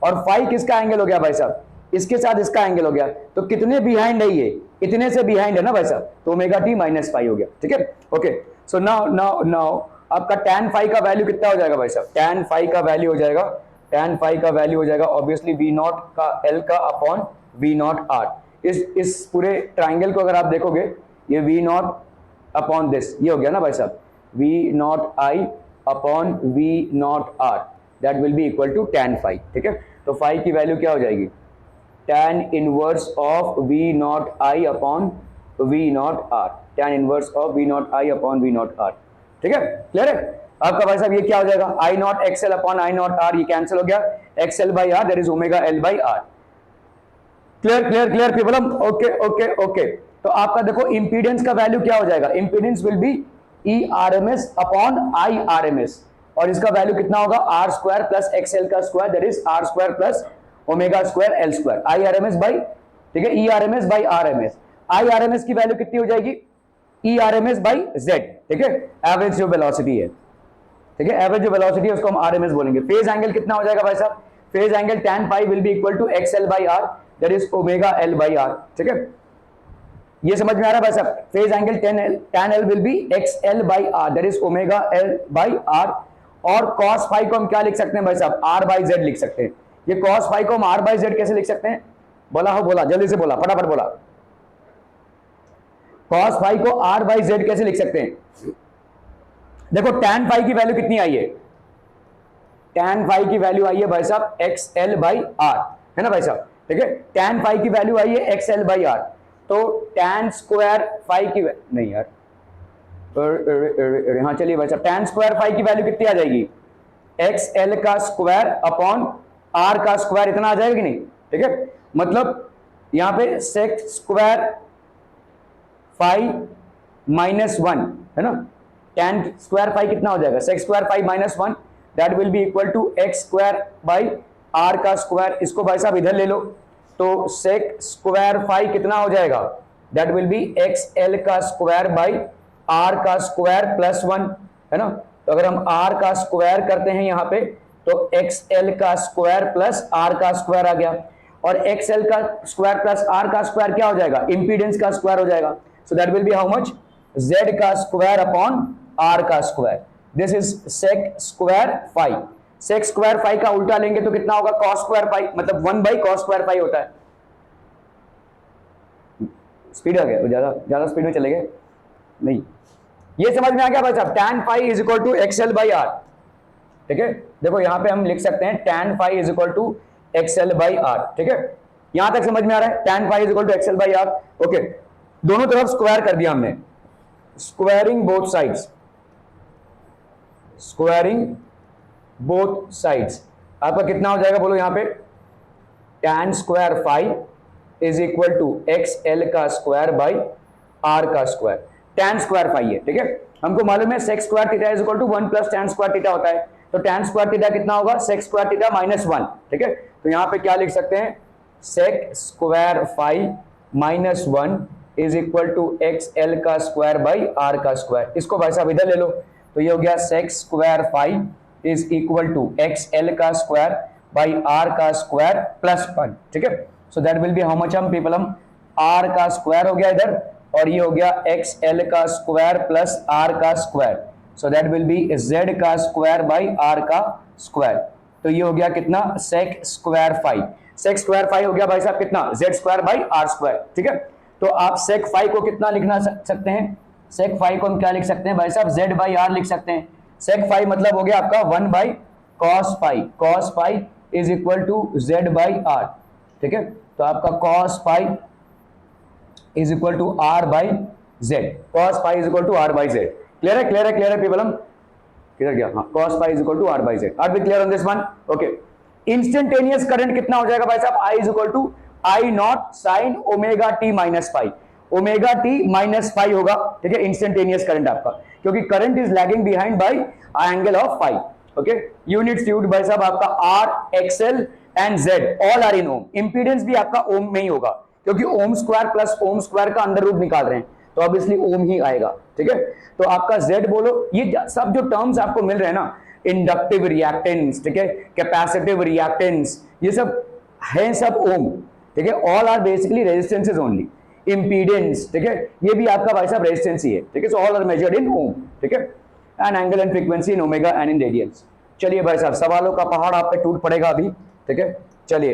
और फाई किसका एंगल हो गया भाई साहब, इसके साथ इसका एंगल हो गया, तो कितने बिहाइंड है ये, इतने से बिहाइंड है ना भाई साहब, तो ओमेगा टी माइनस फाइव हो गया, ठीक है। Okay, so now now now आपका tan फाई का वैल्यू कितना हो जाएगा भाई साहब, tan फाई का वैल्यू हो जाएगा, tan फाई का वैल्यू हो जाएगा ऑब्वियसली वी नॉट का एल का अपॉन वी नॉट आर। इस पूरे ट्राइंगल को अगर आप देखोगे, ये वी नॉट अपॉन दिस, ये हो गया ना भाई साहब, V not I upon V naught R, that will be equal to tan phi, ठीक है। तो फाई की वैल्यू क्या हो जाएगी, tan inverse of V not I upon V naught R, tan inverse of V not I upon V naught R, ठीक है, क्लियर है आपका भाई साहब। ये क्या हो जाएगा, I naught XL upon I naught R, ये कैंसिल हो गया, XL by R that is omega L by R. Clear clear clear people, okay okay okay. तो आपका देखो इंपीडेंस का वैल्यू क्या हो जाएगा, impedance will be E R M S upon I R M S, और इसका वैल्यू कितना होगा, आर स्क्वायर प्लस एक्सएल का square that is R square plus omega square L square, I R M S by, ठीक है, E R M S by R M S. I R M S की वैल्यू कितनी हो जाएगी, E R M S by Z, ठीक है, एवरेज जो वेलोसिटी है, ठीक है, एवरेज जो वेलोसिटी है उसको हम आर एम एस बोलेंगे। फेज एंगल कितना हो जाएगा भाई साहब, phase angle tan pi will be equal to X L by R that is omega L by R, ठीक है, ये समझ में आ रहा है भाई साहब। Phase angle tan L will be X L by R that is omega L by R, और cos फाई को हम क्या लिख सकते हैं भाई साहब, r बाई जेड लिख सकते हैं। ये cos फाई को हम r बाई जेड कैसे लिख सकते हैं, बोला हो, बोला जल्दी से, बोला फटाफट बोला, cos फाई को r बाई जेड कैसे लिख सकते हैं। देखो tan फाई की वैल्यू कितनी आई है, tan फाई की वैल्यू आई है भाई साहब एक्स एल बाई आर, है ना भाई साहब, ठीक है, tan फाई की वैल्यू आई है एक्स एल बाई आर, तो tan स्क्वायर फाई की नहीं यार, हाँ चलिए भाई साहब, tan स्क्वायर फाई की वैल्यू कितनी आ जाएगी, एक्स एल का स्क्वायर अपॉन आर का स्क्वायर, इतना आ जाएगा कि नहीं, ठीक है, मतलब यहां पे sec square phi minus one, है ना, tan स्क्वायर फाई कितना हो जाएगा, sec square phi minus one that will be equal to X square by R का स्क्वायर। इसको भाई साहब इधर ले लो, तो सेक स्क्वायर फाई कितना हो जाएगा, that will be X L का स्क्वायर बाई आर का स्क्वायर प्लस वन, है ना। तो अगर हम आर का स्क्वायर करते हैं यहाँ पे, तो एक्स एल का स्क्वायर प्लस आर का स्क्वायर आ गया, और एक्स एल का स्क्वायर प्लस आर का स्क्वायर क्या हो जाएगा, इंपीडेंस का स्क्वायर हो जाएगा, so that will be how much, Z का स्क्वायर अपॉन आर का square, this is sec square phi. Sec square phi का उल्टा लेंगे तो कितना होगा, कॉस स्क्वायर फाई, मतलब 1 बाई कॉस स्क्वायर फाई होता है। स्पीड आ गया, ज्यादा स्पीड में चले गए, नहीं, ये समझ में आ गया भाई साहब, tan phi is equal to X L by R, ठीक है, देखो यहां पे हम लिख सकते हैं tan phi is equal to X L by R, ठीक है, यहां तक समझ में आ रहा है, tan phi is equal to X L by R, okay, दोनों तरफ स्क्वायर कर दिया हमने, squaring both sides, squaring both sides, आपका कितना हो जाएगा बोलो यहां पे, tan square phi is equal to X L का स्क्वायर बाई आर का स्क्वायर, tan स्क्वायर फाई है, ठीक है, हमको मालूम है sec square theta is equal to 1 plus tan square theta होता है, तो tan स्क्वायर थीटा कितना होगा, सेक स्क्वायर थीटा माइनस 1, ठीक है, तो यहां पे क्या लिख सकते हैं, sec square phi minus 1 is equal to X L का स्क्वायर बाई आर का स्क्वायर। इसको भाई साहब इधर ले लो, तो ये हो गया sec square phi is equal to X L का स्क्वायर बाई आर का स्क्वायर प्लस 1, ठीक है, so that will be how much, हम पीपल हम आर का स्क्वायर हो गया इधर, और ये हो गया एक्स एल का स्क्वायर प्लस आर का square, so that will be Z का स्क्वायर बाई आर का स्क्वायर, तो ये हो गया कितना, sec square phi, sec square phi हो गया भाई साहब कितना, Z square by R square, ठीक है, तो आप सेक फाई को कितना लिखना सकते हैं, सेक फाई को हम क्या लिख सकते हैं भाई साहब, जेड बाई आर लिख सकते हैं, सेक फाई मतलब हो गया आपका 1 by cos phi, cos phi is equal to Z by R, ठीक है, तो आपका cos phi is equal to R by Z, cos phi is equal to R by Z, clear है, क्लियर है, क्लियर है पीपल, हम किधर गया, हाँ, cos phi is equal to R by Z, are B clear on this one, okay. Instantaneous current कितना हो जाएगा भाई साहब, I is equal to I naught sine omega T minus phi, omega T minus phi होगा, ठीक है, इंस्टेंटेनियस करंट आपका, क्योंकि current is lagging behind by angle of phi, okay, units use भाई साहब आपका R XL and Z all are in ohm, impedance भी आपका ओम में ही होगा, क्योंकि ohm square plus ohm square का अंडर रूट निकाल रहे हैं, तो ऑब्वियसली ओम ही आएगा, ठीक है, तो आपका Z बोलो, ये सब जो टर्म्स आपको मिल रहे हैं ना, इंडक्टिव रिएक्टेंस, ठीक है, कैपेसिटिव रिएक्टेंस, ये सब है सब ओम, ठीक है, all are basically resistances only, impedance, ठीक है, ये भी आपका भाई साहब रेजिस्टेंस ही है, ठीक है, so all are measured in ohm, ठीक है, and angle and frequency in omega and in radians. चलिए भाई साहब, सवालों का पहाड़ आप पे टूट पड़ेगा अभी, ठीक है, चलिए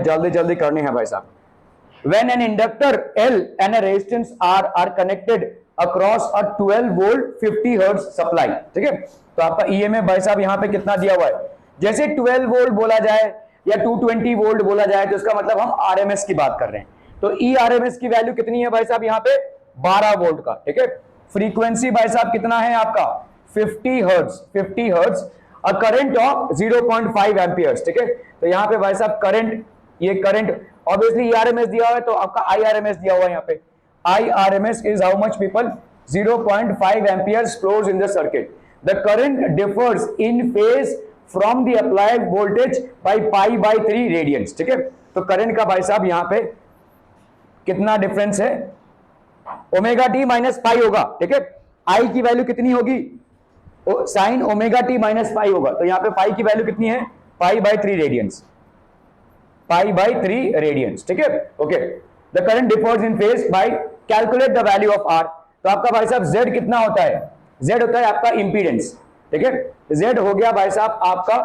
जल्दी जल्दी करने हैं भाई साहब। When an inductor L and a resistance R are connected across a 12 volt 50 hertz supply, ठीक है, तो आपका EMF भाई साहब यहाँ पे कितना दिया हुआ है, जैसे 12 वोल्ट बोला जाए या 220 वोल्ट बोला जाए तो इसका मतलब हम RMS की बात कर रहे हैं, तो ERMS की वैल्यू कितनी है भाई साहब यहाँ पे 12 वोल्ट का, ठीक है, फ्रीक्वेंसी भाई साहब कितना है आपका 50 hertz, 50 hertz, a current of 0.5 amperes, ठीक है, तो यहाँ पे भाई साहब करंट, ये करंट ऑब्वियसली ERMS दिया हुआ है तो आपका IRMS दिया हुआ है यहाँ पे, IRMS is how much people 0.5 amperes flows in the circuit, the current differs in phase from the applied voltage by pi by 3 radians, ठीक है, तो करंट का भाई साहब यहाँ पे कितना डिफरेंस है, ओमेगा टी माइनस पाई होगा, ठीक है, आई की वैल्यू कितनी होगी, sine omega T minus pi होगा, तो यहाँ पे पाई की वैल्यू कितनी है, pi by 3 radians, pi by 3 radians, ठीक है, okay, the current differs in phase by calculate the value of R, तो आपका भाई साहब जेड कितना होता है, जेड होता है आपका इंपीडेंस, ठीक है, जेड हो गया भाई साहब आपका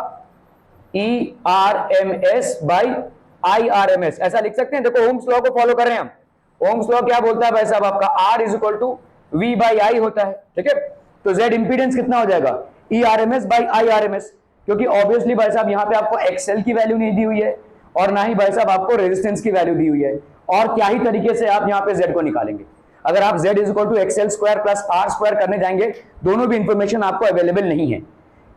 ERMS बाय IRMS, ऐसा लिख सकते हैं, देखो ओम्स लॉ को फॉलो कर रहे हैं हम, ओम्स लॉ क्या बोलता है भाई साहब आपका R is equal to V by I होता है, ठीक है, तो Z इंपीडेंस कितना हो जाएगा ERMS बाई IRMS, क्योंकि ऑब्वियसली भाई साहब यहाँ पे आपको XL की वैल्यू नहीं दी हुई है और ना ही भाई साहब आपको रेजिस्टेंस की वैल्यू दी हुई है, और क्या ही तरीके से आप यहाँ पे Z को निकालेंगे, अगर आप Z is equal to XL square plus R square करने जाएंगे, दोनों भी इंफॉर्मेशन आपको अवेलेबल नहीं है,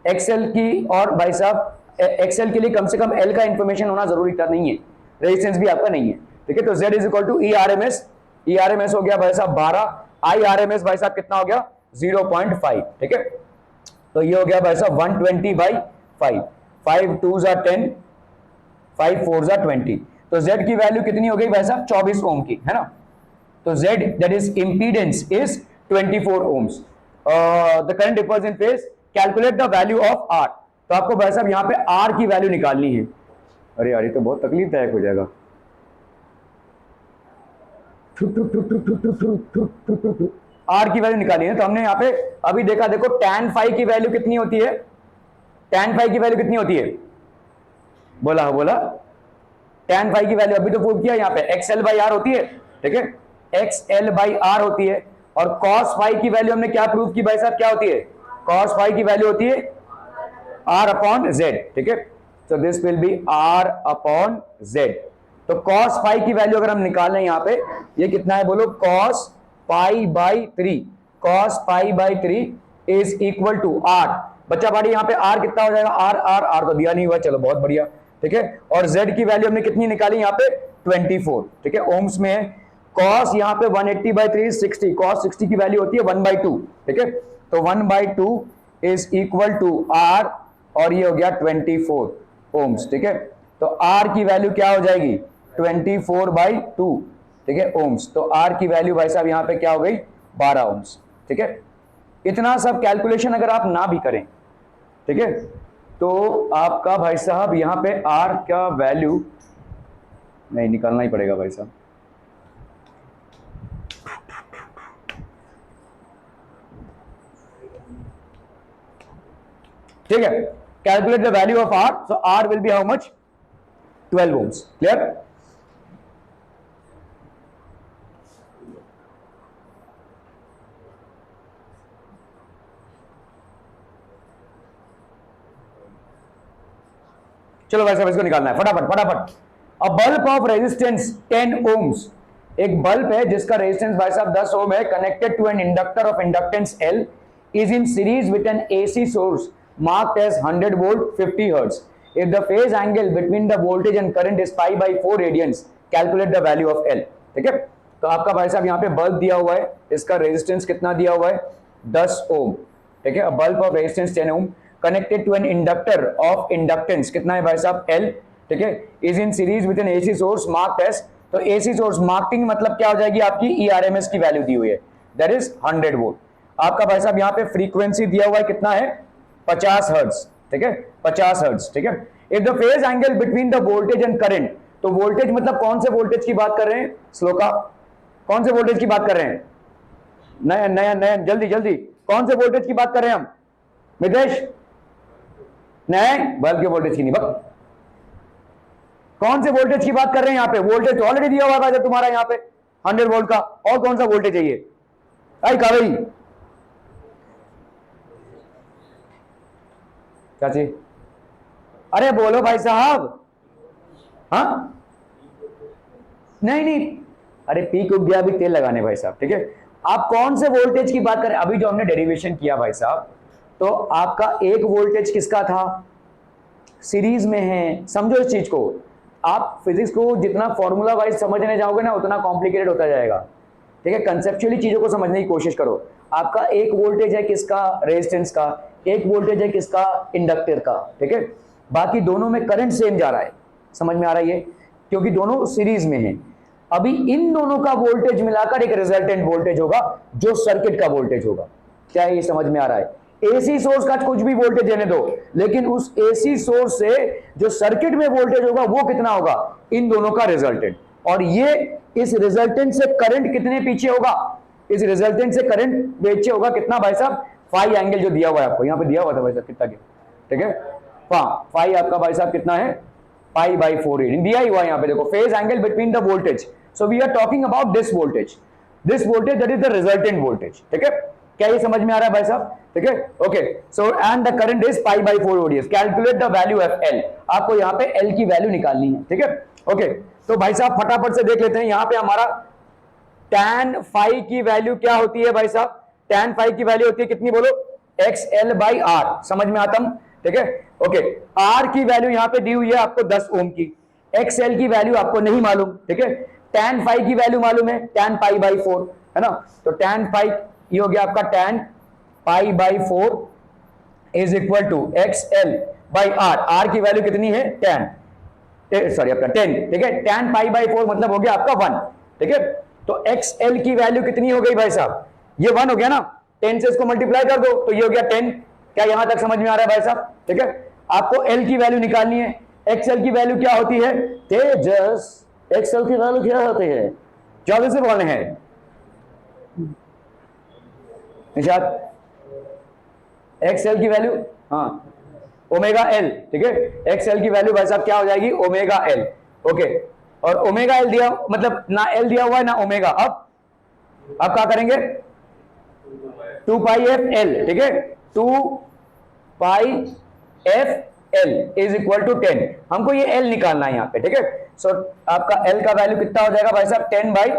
XL की और भाई साहब XL के लिए कम से कम L का इंफॉर्मेशन होना जरूरी नहीं है, रेजिस्टेंस भी आपका नहीं है, ठीक है, तो Z is equal to ERMS हो गया भाई साहब 12, IRMS भाई साहब कितना हो गया 0.5, ठीक है, तो ये हो गया भाई साहब 120 by 5, 5 2s are 10, 5 4s are 20, तो Z की वैल्यू कितनी हो गई भाई साहब 24 ओम की, है ना, तो Z that is impedance is 24 ohms, the current differs in phase, calculate the value of R, तो आपको भाई साहब यहाँ पे R की वैल्यू निकालनी है, अरे यार ये तो बहुत तकलीफदायक हो जाएगा, R की वैल्यू निकाली है, तो हमने यहाँ पे अभी देखा, देखो tan फाई की वैल्यू कितनी होती है, tan फाई की वैल्यू कितनी होती है, बोला बोला, tan फाई की वैल्यू अभी तो प्रूव किया यहाँ पे XL बाई R होती है, ठीक है, XL बाई R होती है, और cos फाई की वैल्यू हमने क्या प्रूव की भाई साहब, क्या होती है, cos फाई की वैल्यू होती है R अपॉन Z, ठीक है, तो this will B R upon Z, तो cos फाई की वैल्यू अगर हम निकालें यहाँ पे, ये कितना है बोलो, cos pi by 3, cos pi by 3 is equal to R, बच्चा बाड़ी यहाँ पे R कितना हो जाएगा, R तो दिया नहीं हुआ, चलो बहुत बढ़िया, ठीक है, और Z की वैल्यू हमने कितनी निकाली यहाँ पे 24, ठीक है, ओम्स में है, cos यहाँ पे 180 बाई 3 60, cos 60 की वैल्यू होती है 1/2, ठीक है, तो 1/2 इज इक्वल टू R, और ये हो गया 24 ओम्स, ठीक है, तो R की वैल्यू क्या हो जाएगी 24/2, ठीक है, ओम्स, तो R की वैल्यू भाई साहब यहाँ पे क्या हो गई 12 ओम्स, ठीक है, इतना सब कैलकुलेशन अगर आप ना भी करें, ठीक है, तो आपका भाई साहब यहाँ पे R का वैल्यू नहीं निकालना ही पड़ेगा भाई साहब, ठीक है, calculate the value of R, so R will be how much 12 ohms, clear, चलो भाई साहब इसको निकालना है फटाफट फटाफट, a bulb of resistance 10 ohms, एक बल्ब है जिसका रेजिस्टेंस भाई साहब 10 ओम है, connected to an inductor of inductance L, is in series with an AC source marked as 100 volt 50 hertz, if the phase angle between the voltage and current is pi by 4 radians, calculate the value of L, ठीक है, तो आपका भाई साहब यहाँ पे बल्ब दिया हुआ है, इसका रेजिस्टेंस कितना दिया हुआ है 10 ओम, ठीक है, bulb of resistance 10 ohm connected to an inductor of inductance कितना है भाई साहब L, ठीक है, is in series with an AC source marked as, तो AC सोर्स मार्किंग मतलब क्या हो जाएगी आपकी ERMS की वैल्यू दी हुई है, दैट इज 100 वोल्ट, आपका भाई साहब यहाँ पे फ्रीक्वेंसी दिया हुआ है कितना है 50 हर्ट्ज, ठीक है, 50 हर्ट्ज, ठीक है, if the phase angle between the voltage and current, तो वोल्टेज मतलब कौन से वोल्टेज की बात कर रहे हैं श्लोका, कौन से वोल्टेज की बात कर रहे हैं? नयन नयन नयन जल्दी जल्दी, कौन से वोल्टेज की बात कर रहे हैं हम? मितेश नहीं, बल्ब के वोल्टेज की नहीं, बक कौन से वोल्टेज की बात कर रहे हैं? यहाँ पे वोल्टेज तो ऑलरेडी दिया हुआ था जब तुम्हारा यहाँ पे 100 वोल्ट का, और कौन सा वोल्टेज चाहिए? आई कावेरी चाची, अरे बोलो भाई साहब। हाँ नहीं नहीं, अरे पीक उग गया, अभी तेल लगाने भाई साहब, ठीक है। आप कौन से वोल्टेज की बात करें? अभी जो हमने डेरिवेशन किया भाई साहब, तो आपका एक वोल्टेज किसका था? सीरीज में है, समझो इस चीज को। आप फिजिक्स को जितना फॉर्मूला वाइज समझने जाओगे ना उतना कॉम्प्लिकेटेड होता जाएगा, ठीक है। कंसेप्चुअली चीजों को समझने की कोशिश करो। आपका एक वोल्टेज है किसका? रेजिस्टेंस का। एक वोल्टेज है किसका? इंडक्टर का, ठीक है। बाकी दोनों में करंट सेम जा रहा है, समझ में आ रहा है ये, क्योंकि दोनों सीरीज में हैं। अभी इन दोनों का वोल्टेज मिलाकर एक रिजल्टेंट वोल्टेज होगा जो सर्किट का वोल्टेज होगा। क्या ये समझ में आ रहा है? एसी सोर्स का कुछ भी वोल्टेज देने दो, लेकिन उस एसी सोर्स से जो सर्किट में वोल्टेज होगा वो कितना होगा? इन दोनों का रिजल्टेंट। और ये इस रिजल्टेंट से करंट कितने पीछे होगा? इस रिजल्टेंट से करंट पीछे होगा कितना भाई साहब? फाई एंगल जो दिया हुआ है आपको, यहाँ पे दिया हुआ था भाई साहब कितना के, ठीक है। हाँ, फाई आपका भाई साहब कितना है? पाई बाई 4 रीडिंग दिया ही हुआ है यहाँ पे, देखो phase angle between the voltage. So we are talking about this voltage that is the resultant voltage, ठीक है। क्या ये समझ में आ रहा है भाई साहब? ठीक है, okay. So and the current is pi by 4 ODS. Calculate the value of L, आपको यहाँ पे एल की वैल्यू निकालनी है, ठीक है, ओके। तो भाई साहब फटाफट से देख लेते हैं यहाँ पे हमारा tan फाई की वैल्यू क्या होती है भाई साहब? tan फाई की वैल्यू होती है कितनी बोलो? एक्स एल बाई आर, समझ में आता हूं, ठीक है, ओके। आर की वैल्यू यहाँ पे दी हुई है आपको 10 ओम की, एक्स एल की वैल्यू आपको नहीं मालूम, ठीक है। tan फाई की वैल्यू मालूम है, tan पाई बाई 4, है ना। तो tan फाई ये हो गया आपका tan pi by 4 is equal to X L by R. R की वैल्यू कितनी है? 10, सॉरी आपका 10, ठीक है। tan पाई बाई 4 मतलब हो गया आपका 1, ठीक है। तो एक्स एल की वैल्यू कितनी हो गई भाई साहब? ये 1 हो गया ना, 10 से इसको मल्टीप्लाई कर दो तो ये हो गया 10। क्या यहां तक समझ में आ रहा है भाई साहब? ठीक है। आपको एल की वैल्यू निकालनी है। एक्स एल की वैल्यू क्या होती है? तेजस, एक्स एल की वैल्यू क्या होती है? जल्दी से बोलने हैं निशाद। एक्स एल की वैल्यू, हाँ, ओमेगा एल, ठीक है। एक्स एल की वैल्यू भाई साहब क्या हो जाएगी? Omega L, okay. और ओमेगा एल दिया, मतलब ना एल दिया हुआ है ना ओमेगा। अब क्या करेंगे? 2 पाई एफ एल, ठीक है। 2 pi F L is equal to 10। हमको ये एल निकालना है यहाँ पे, ठीक है। सो आपका एल का वैल्यू कितना हो जाएगा भाई साहब? 10 बाई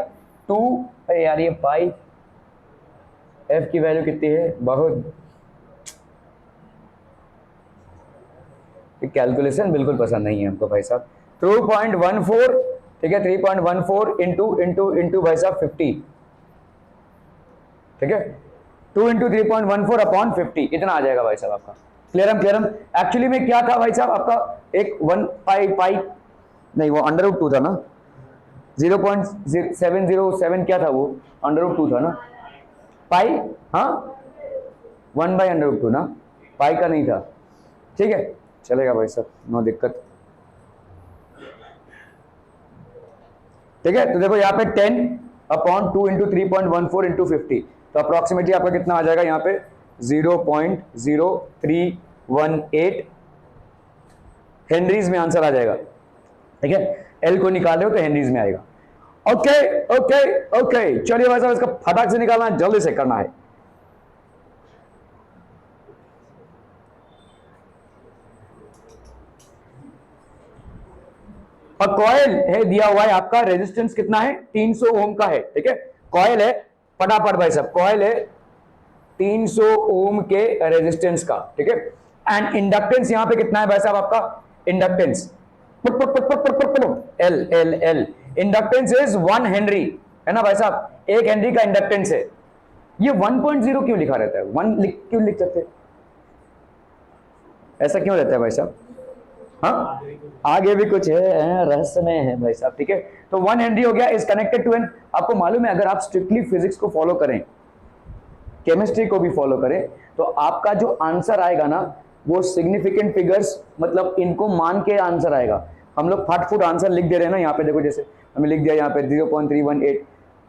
2। अरे यार ये पाई एफ की वैल्यू कितनी है? बहुत कैलकुलेशन बिल्कुल पसंद नहीं है हमको भाई साहब। 2.14, ठीक है, 3.14 इंटू भाई साहब 50, ठीक है। 2 इंटू 3.14 अपॉन 50, इतना आ जाएगा भाई साहब आपका। क्लियरम। एक्चुअली में क्या था भाई साहब आपका? एक 1 पाई नहीं, वो अंडर रूट 2 था ना, 0.707 क्या था वो? अंडर रूट 2 था ना पाई, हाँ 1 बाई अंडर रूट 2 ना, पाई का नहीं था, ठीक है, चलेगा भाई साहब, नो दिक्कत, ठीक है। तो देखो यहाँ पे 10 अपॉन 2 इंटू 3.14 इंटू 50, तो अप्रोक्सीमेटली आपका कितना आ जाएगा यहाँ पे? 0.0318 हेनरीज में आंसर आ जाएगा, ठीक है। एल को निकाले हो तो हेनरीज में आएगा। ओके ओके ओके, चलिए भाई साहब इसका फटाक से निकालना है, जल्दी से करना है। और कॉइल है दिया हुआ है आपका, रेजिस्टेंस कितना है? 300 ओम का है, ठीक है। कॉइल है, फटाफट भाई साहब, कॉइल है 300 ओम के रेजिस्टेंस का, ठीक है। एंड इंडक्टेंस यहां पे कितना है भाई साहब आपका? Inductance L L L, inductance is 1 Henry, है ना भाई साहब, 1 हेनरी का इंडक्टेंस है। ये 1.0 क्यों लिखा रहता है? 1 क्यों लिख सकते? ऐसा क्यों रहता है भाई साहब? हाँ, आगे भी कुछ है, रहस्यमय है भाई साहब, ठीक है। तो 1 हेनरी हो गया, इज कनेक्टेड टू एन, आपको मालूम है अगर आप स्ट्रिक्टली फिजिक्स को फॉलो करें, केमिस्ट्री को भी फॉलो करें, तो आपका जो आंसर आएगा ना वो सिग्निफिकेंट फिगर्स, मतलब इनको मान के आंसर आएगा। हम लोग फट फुट आंसर लिख दे रहे हैं ना, यहाँ पे देखो जैसे हमने लिख दिया यहाँ पे 0.318,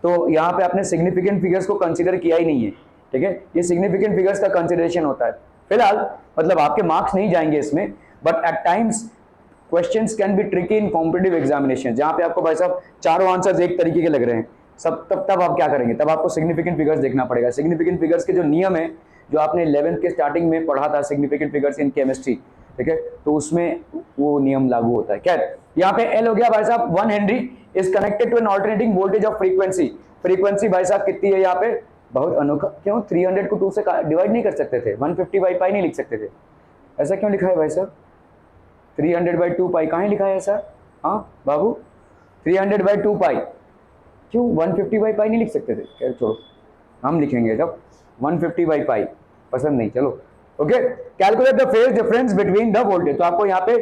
तो यहाँ पे आपने सिग्निफिकेंट फिगर्स को कंसीडर किया ही नहीं है, ठीक है। ये सिग्निफिकेंट फिगर्स का कंसीडरेशन होता है फिलहाल, मतलब आपके मार्क्स नहीं जाएंगे इसमें, but at times questions can be tricky in competitive examination, जहां पे आपको भाई साहब चारों आंसर्स एक तरीके के लग रहे हैं सब, तब आप क्या करेंगे, तब आपको सिग्निफिकेंट फिगर्स देखना पड़ेगा। सिग्निफिकेंट फिगर्स के जो नियम है, जो आपने 11th के स्टार्टिंग में पढ़ा था, सिग्निफिकेंट फिगर्स इन केमिस्ट्री, ठीक है, तो उसमें वो नियम लागू होता है। क्या यहाँ पे एल हो गया भाई साहब 1 henry is connected to an alternating voltage of frequency. Frequency भाई साहब कितनी है यहाँ पे, बहुत अनोखा, क्यों 300 को 2 से डिवाइड नहीं कर सकते थे, 150/π नहीं लिख सकते थे, ऐसा क्यों लिखा है भाई साहब, 300/2π कहाँ लिखा है सर, हाँ बाबू 300/2π, क्यों 150/π नहीं लिख सकते थे, खैर छोड़ो हम लिखेंगे जब 150/π, पसंद नहीं, चलो okay. Calculate the phase difference between the voltage, तो आपको यहाँ पे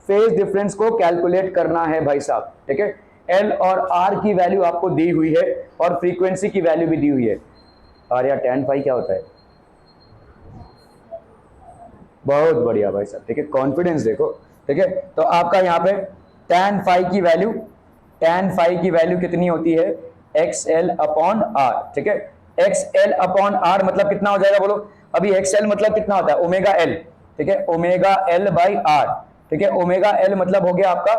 फेज डिफरेंस को कैलकुलेट करना है भाई साहब, ठीक है। एल और आर की वैल्यू आपको दी हुई है और फ्रीक्वेंसी की वैल्यू भी दी हुई है। और यार tan phi क्या होता है, बहुत बढ़िया भाई साहब, ठीक है, कॉन्फिडेंस देखो, ठीक है। तो आपका यहाँ पे tan phi की वैल्यू कितनी होती है, XL/R, ठीक है। XL/R मतलब कितना हो जाएगा बोलो, अभी XL मतलब कितना होता है, ओमेगा L, ठीक है, ओमेगा L/R, ठीक है। ओमेगा L मतलब हो गया आपका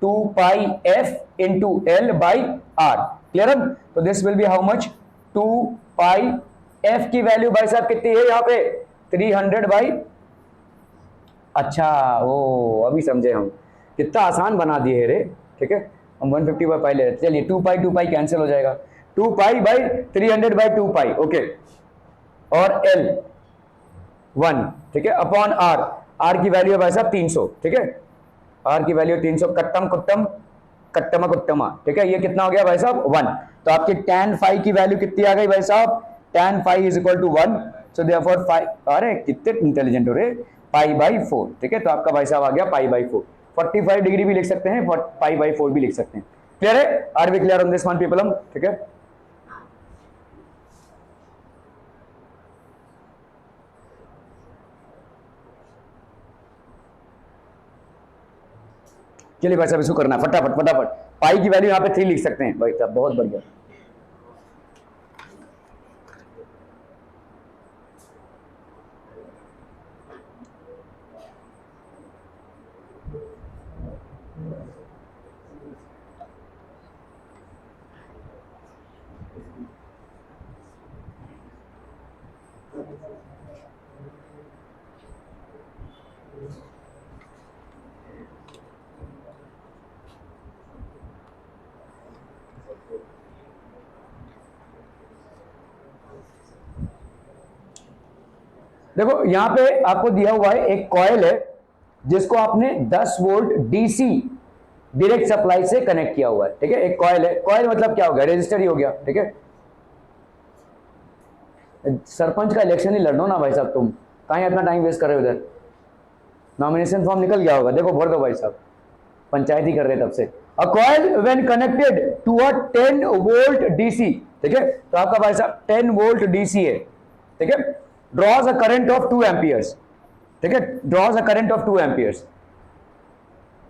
2πf इंटू L/R, क्लियर। तो this will be how much, 2πf की वैल्यू भाई साहब कितनी है यहाँ पे 300 अच्छा ओ अभी समझे हम, कितना आसान बना दिए रे, ठीक है। हम 150/π ले रहे, चलिए 2π कैंसिल हो जाएगा, 2π/300/2π, ओके। और L 1, ठीक है, अपॉन R की वैल्यू है भाई साहब 300, ठीक है, R की वैल्यू 300, कट्टमा, ठीक है। ये कितना हो गया भाई साहब 1, तो आपकी tan phi की वैल्यू कितनी आ गई भाई साहब, tan phi is equal to 1, so therefore phi, अरे कितने इंटेलिजेंट हो रे, π/4, ठीक है। तो आपका भाई साहब आ गया π/4, 45 डिग्री भी लिख सकते हैं, π/4 भी लिख सकते हैं, क्लियर है, are we clear on this one people, ठीक है। चलिए भाई साहब इसको करना फटाफट, पाई की वैल्यू यहाँ पे 3 लिख सकते हैं भाई साहब, बहुत बढ़िया। देखो यहाँ पे आपको दिया हुआ है एक कॉइल है जिसको आपने 10 वोल्ट डीसी डायरेक्ट सप्लाई से कनेक्ट किया हुआ है, ठीक है। एक कॉइल है, कॉइल मतलब क्या हो गया, रेजिस्टर ही हो गया, ठीक है। सरपंच का इलेक्शन ही लड़नो ना भाई साहब, तुम कहीं अपना टाइम वेस्ट कर रहे हो, उधर नॉमिनेशन फॉर्म निकल गया होगा, देखो भर दो भाई साहब, पंचायत ही कर रहे तब से। A coil when connected to a 10 volt DC, ठीक है, तो आपका भाई साहब 10 वोल्ट डीसी है, ठीक है, drawers a current of 2 amperes, ठीक है, drawers a current of 2 amperes.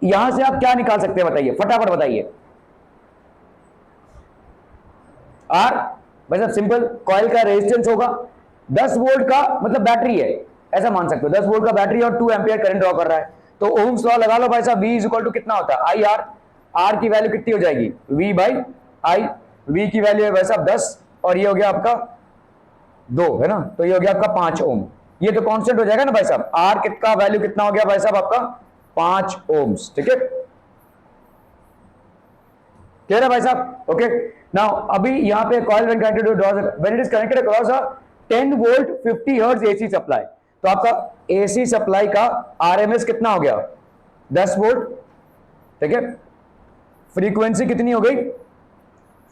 यहां से आप क्या निकाल सकते हैं बताइए, फटाफट बताइए। आर भाई साहब सिंपल, कॉइल का रेजिस्टेंस होगा 10 वोल्ट का, मतलब बैटरी है, ऐसा मान सकते हो, 10 वोल्ट का बैटरी और 2 एम्पियर करंट ड्रॉ कर रहा है, तो ओम्स लॉ लगा लो भाई साहब, V इज इक्वल टू कितना होता है आई आर, आर की वैल्यू कितनी हो जाएगी V/I, V की वैल्यू है भाई साहब 10 और ये हो गया आपका 2, है ना, तो ये हो गया आपका 5 ओम, ये तो कांस्टेंट हो जाएगा ना भाई साहब, आर कितना वैल्यू कितना हो गया भाई साहब आपका 5 ओम्स, ठीक है, क्लियर है भाई साहब, ओके। नाउ अभी यहाँ पे coil when connected to when it is connected across a 10 volt 50 hertz AC supply, तो आपका एसी सप्लाई का आरएमएस कितना हो गया 10 वोल्ट, ठीक है, फ्रीक्वेंसी कितनी हो गई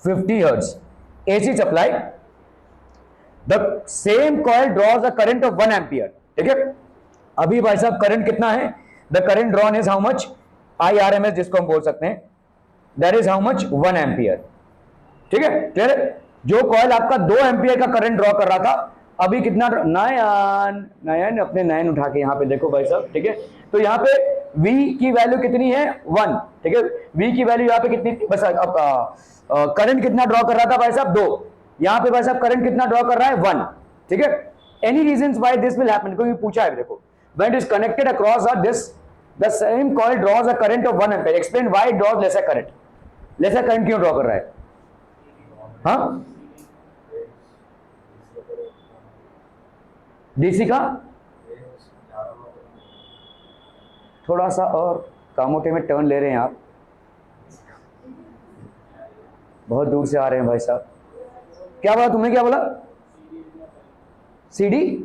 50 hertz, AC supply, the same coil draws a current of 1 ampere, ठीक है। अभी भाई साहब करंट कितना है, the current drawn is how much IRMS, जिसको हम बोल सकते हैं that is how much 1 ampere, ठीक है, क्लियर है। जो कॉइल आपका 2 एम्पियर का करंट ड्रॉ कर रहा था, अभी कितना, नयन अपने नयन उठा के यहाँ पे देखो भाई साहब, ठीक है, तो यहाँ पे v की वैल्यू कितनी है 1, ठीक है। v की वैल्यू यहाँ पे कितनी थी, बस अब करंट कितना ड्रॉ कर रहा था भाई साहब 2, यहाँ पे भाई साहब करंट कितना ड्रॉ कर रहा है 1, ठीक है। Any reason why this will happen, क्योंकि पूछा है देखो, when it is connected across this the same coil draws a current of 1 ampere, explain why it draws lesser current, lesser current क्यों ड्रॉ कर रहा है? हाँ, डीसी का थोड़ा सा और कामोटे में टर्न ले रहे हैं आप, बहुत दूर से आ रहे हैं भाई साहब। क्या बोला तुमने, क्या बोला? सीडी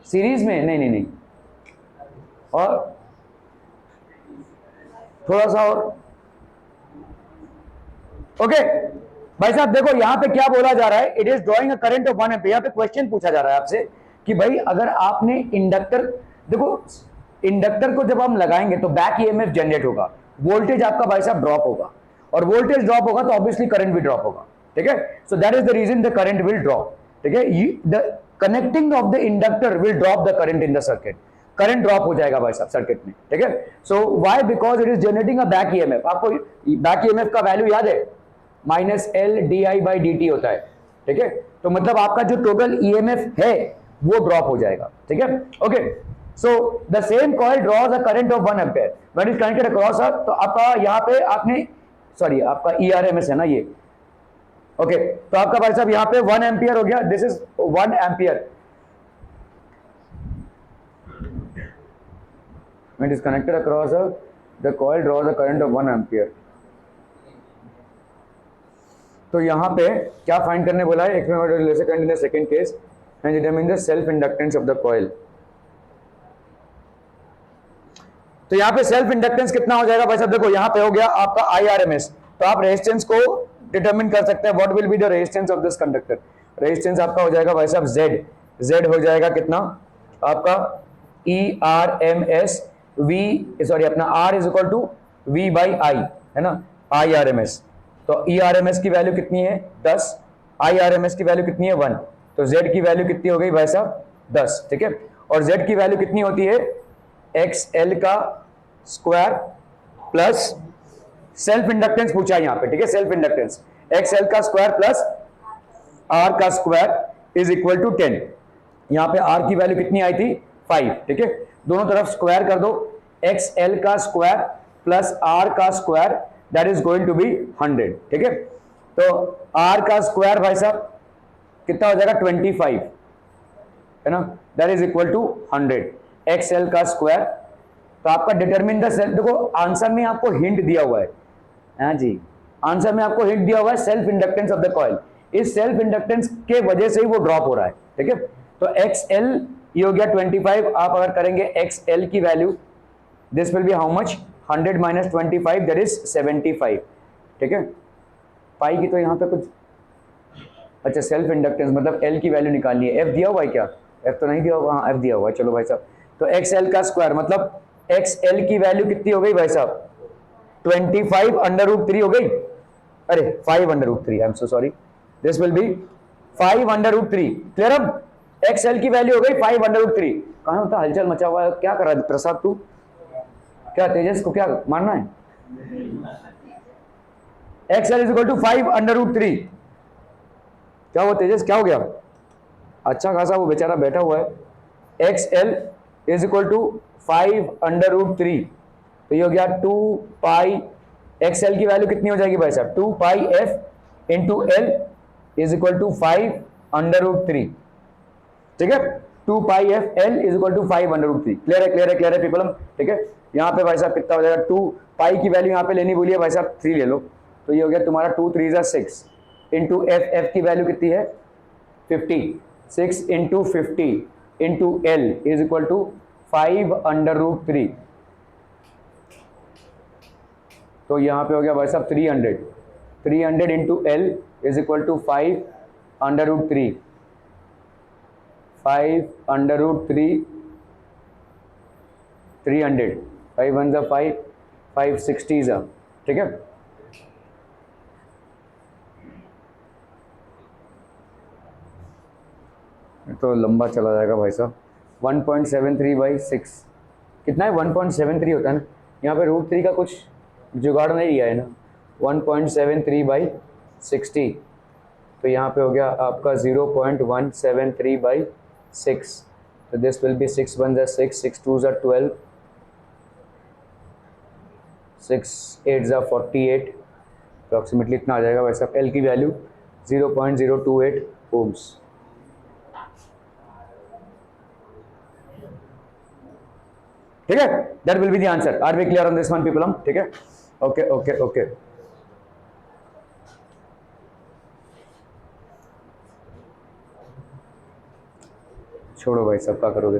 सीरीज में? नहीं नहीं नहीं, और थोड़ा सा और। ओके भाई साहब देखो यहां पे क्या बोला जा रहा है, it is drawing a current of 1 ampere. यहां पे क्वेश्चन पूछा जा रहा है आपसे कि भाई अगर आपने इंडक्टर, देखो इंडक्टर को जब हम लगाएंगे तो बैक ईएमएफ जनरेट होगा, वोल्टेज आपका भाई साहब ड्रॉप होगा, और वोल्टेज ड्रॉप होगा तो ऑब्वियसली करंट भी ड्रॉप होगा, ठीक है। So that is the reason the current will drop, ठीक है। The connecting of the inductor will drop the current in the circuit, current drop हो जाएगा भाई साहब सर्किट में, ठीक है। So why, because it is generating a back EMF. आपको बैक ईएमएफ का वैल्यू याद है, -L/di/dt होता है, ठीक है। तो मतलब आपका जो टोटल ईएमएफ है वो ड्रॉप हो जाएगा, ठीक है। Okay, so the same coil draws a current of 1 ampere when is connected across अ, तो आपका यहाँ पे आपने, सॉरी आपका ERMS है ना ये, ओके तो आपका भाई साहब यहाँ पे 1 एम्पियर हो गया, this is 1 ampere when it is connected across the coil draws a current of 1 ampere। तो यहाँ पे क्या फाइंड करने बोला है, current in the second case and determine the self inductance of the coil. तो यहाँ पे सेल्फ इंडक्टेंस कितना हो जाएगा भाई साहब, देखो यहाँ पे हो गया आपका IRMS, तो आप रेजिस्टेंस को डिटरमिन कर सकते हैं, what will be the resistance of this conductor. Resistance आपका हो जाएगा भाई साहब Z हो जाएगा कितना आपका ERMS V, सॉरी अपना R is equal to V/I है ना, IRMS। तो ERMS की वैल्यू कितनी है 10, IRMS की वैल्यू कितनी है 1, तो Z की वैल्यू कितनी हो गई भाई साहब 10, ठीक है। और Z की वैल्यू कितनी होती है XL का स्क्वायर प्लस सेल्फ इंडक्टेंस पूछा है यहाँ पे, ठीक है, सेल्फ इंडक्टेंस XL का स्क्वायर प्लस R का स्क्वायर इज इक्वल टू 10। यहाँ पे R की वैल्यू कितनी आई थी 5, ठीक है। दोनों तरफ स्क्वायर कर दो, XL का स्क्वायर प्लस R का square that is going to be 100, ठीक है। तो R का स्क्वायर भाई साहब कितना हो जाएगा 25 है ना, that is equal to 100 XL का स्क्वायर। तो आपका डिटरमिन द सेल्फ, देखो आंसर में आपको हिंट दिया हुआ है, हाँ जी आंसर में आपको हिंट दिया हुआ है self inductance of the coil, इस सेल्फ इंडक्टेंस के वजह से ही वो ड्रॉप हो रहा है, ठीक है। तो XL ये हो गया 25, आप अगर करेंगे XL की value this will be how much 100 minus 25 that is 75, ठीक है। पाई की तो यहाँ पे कुछ, अच्छा सेल्फ इंडक्टेंस मतलब L की वैल्यू निकालनी है, F दिया हुआ है क्या, F तो नहीं दिया हुआ, हाँ F दिया हुआ है, चलो भाई साहब। तो XL का स्क्वायर मतलब XL की वैल्यू कितनी हो गई भाई साहब 25 √3 हो गई, अरे 5 √3, आई am so sorry, this will B 5 √3, clear. अब XL की वैल्यू हो गई 5 √3। कहाँ होता हलचल मचा हुआ है, क्या कर रहा है प्रसाद तू, क्या तेजस को क्या मारना है? XL is equal to 5 √3। क्या हुआ तेजस, क्या हो गया? अच्छा खासा वो बेचारा बैठा हुआ है। XL इज इक्वल टू 5 √3, तो ये हो गया 2 पाई, XL की वैल्यू कितनी हो जाएगी भाई साहब 2 pi F into L is equal to 5 √3, ठीक है। 2 pi F L is equal to 5 √3, clear है, क्लियर है, क्लियर है पीपल, ठीक है। यहाँ पे भाई साहब कितना हो जाएगा 2 पाई की वैल्यू यहाँ पे लेनी बोलिए भाई साहब 3 ले लो, तो ये हो गया तुम्हारा 2 3 6 इंटू F की वैल्यू कितनी है 50, 6 into 50 into L is equal to 5 √3, तो यहाँ पे हो गया भाई साहब 300 into L is equal to 5 √3, 5 √3 300, 5 1 जा 5, 5 60 जा, ठीक है। तो लंबा चला जाएगा भाई साहब 1.73/6 कितना है 1.73 होता है ना, यहाँ पे √3 का कुछ जुगाड़ नहीं दिया है ना, 1.73/60, तो यहाँ पे हो गया आपका 0.173/6, तो दिस विल बी 6 1 6, 6 2 12, 6 8 48, अप्रॉक्सीमेटली इतना आ जाएगा। वैसे एल की वैल्यू 0.028 ओम्स। ठीक है, that will be the answer. Are we clear on this one people हम? ठीक है, ओके ओके ओके। छोड़ो भाई, सब क्या करोगे।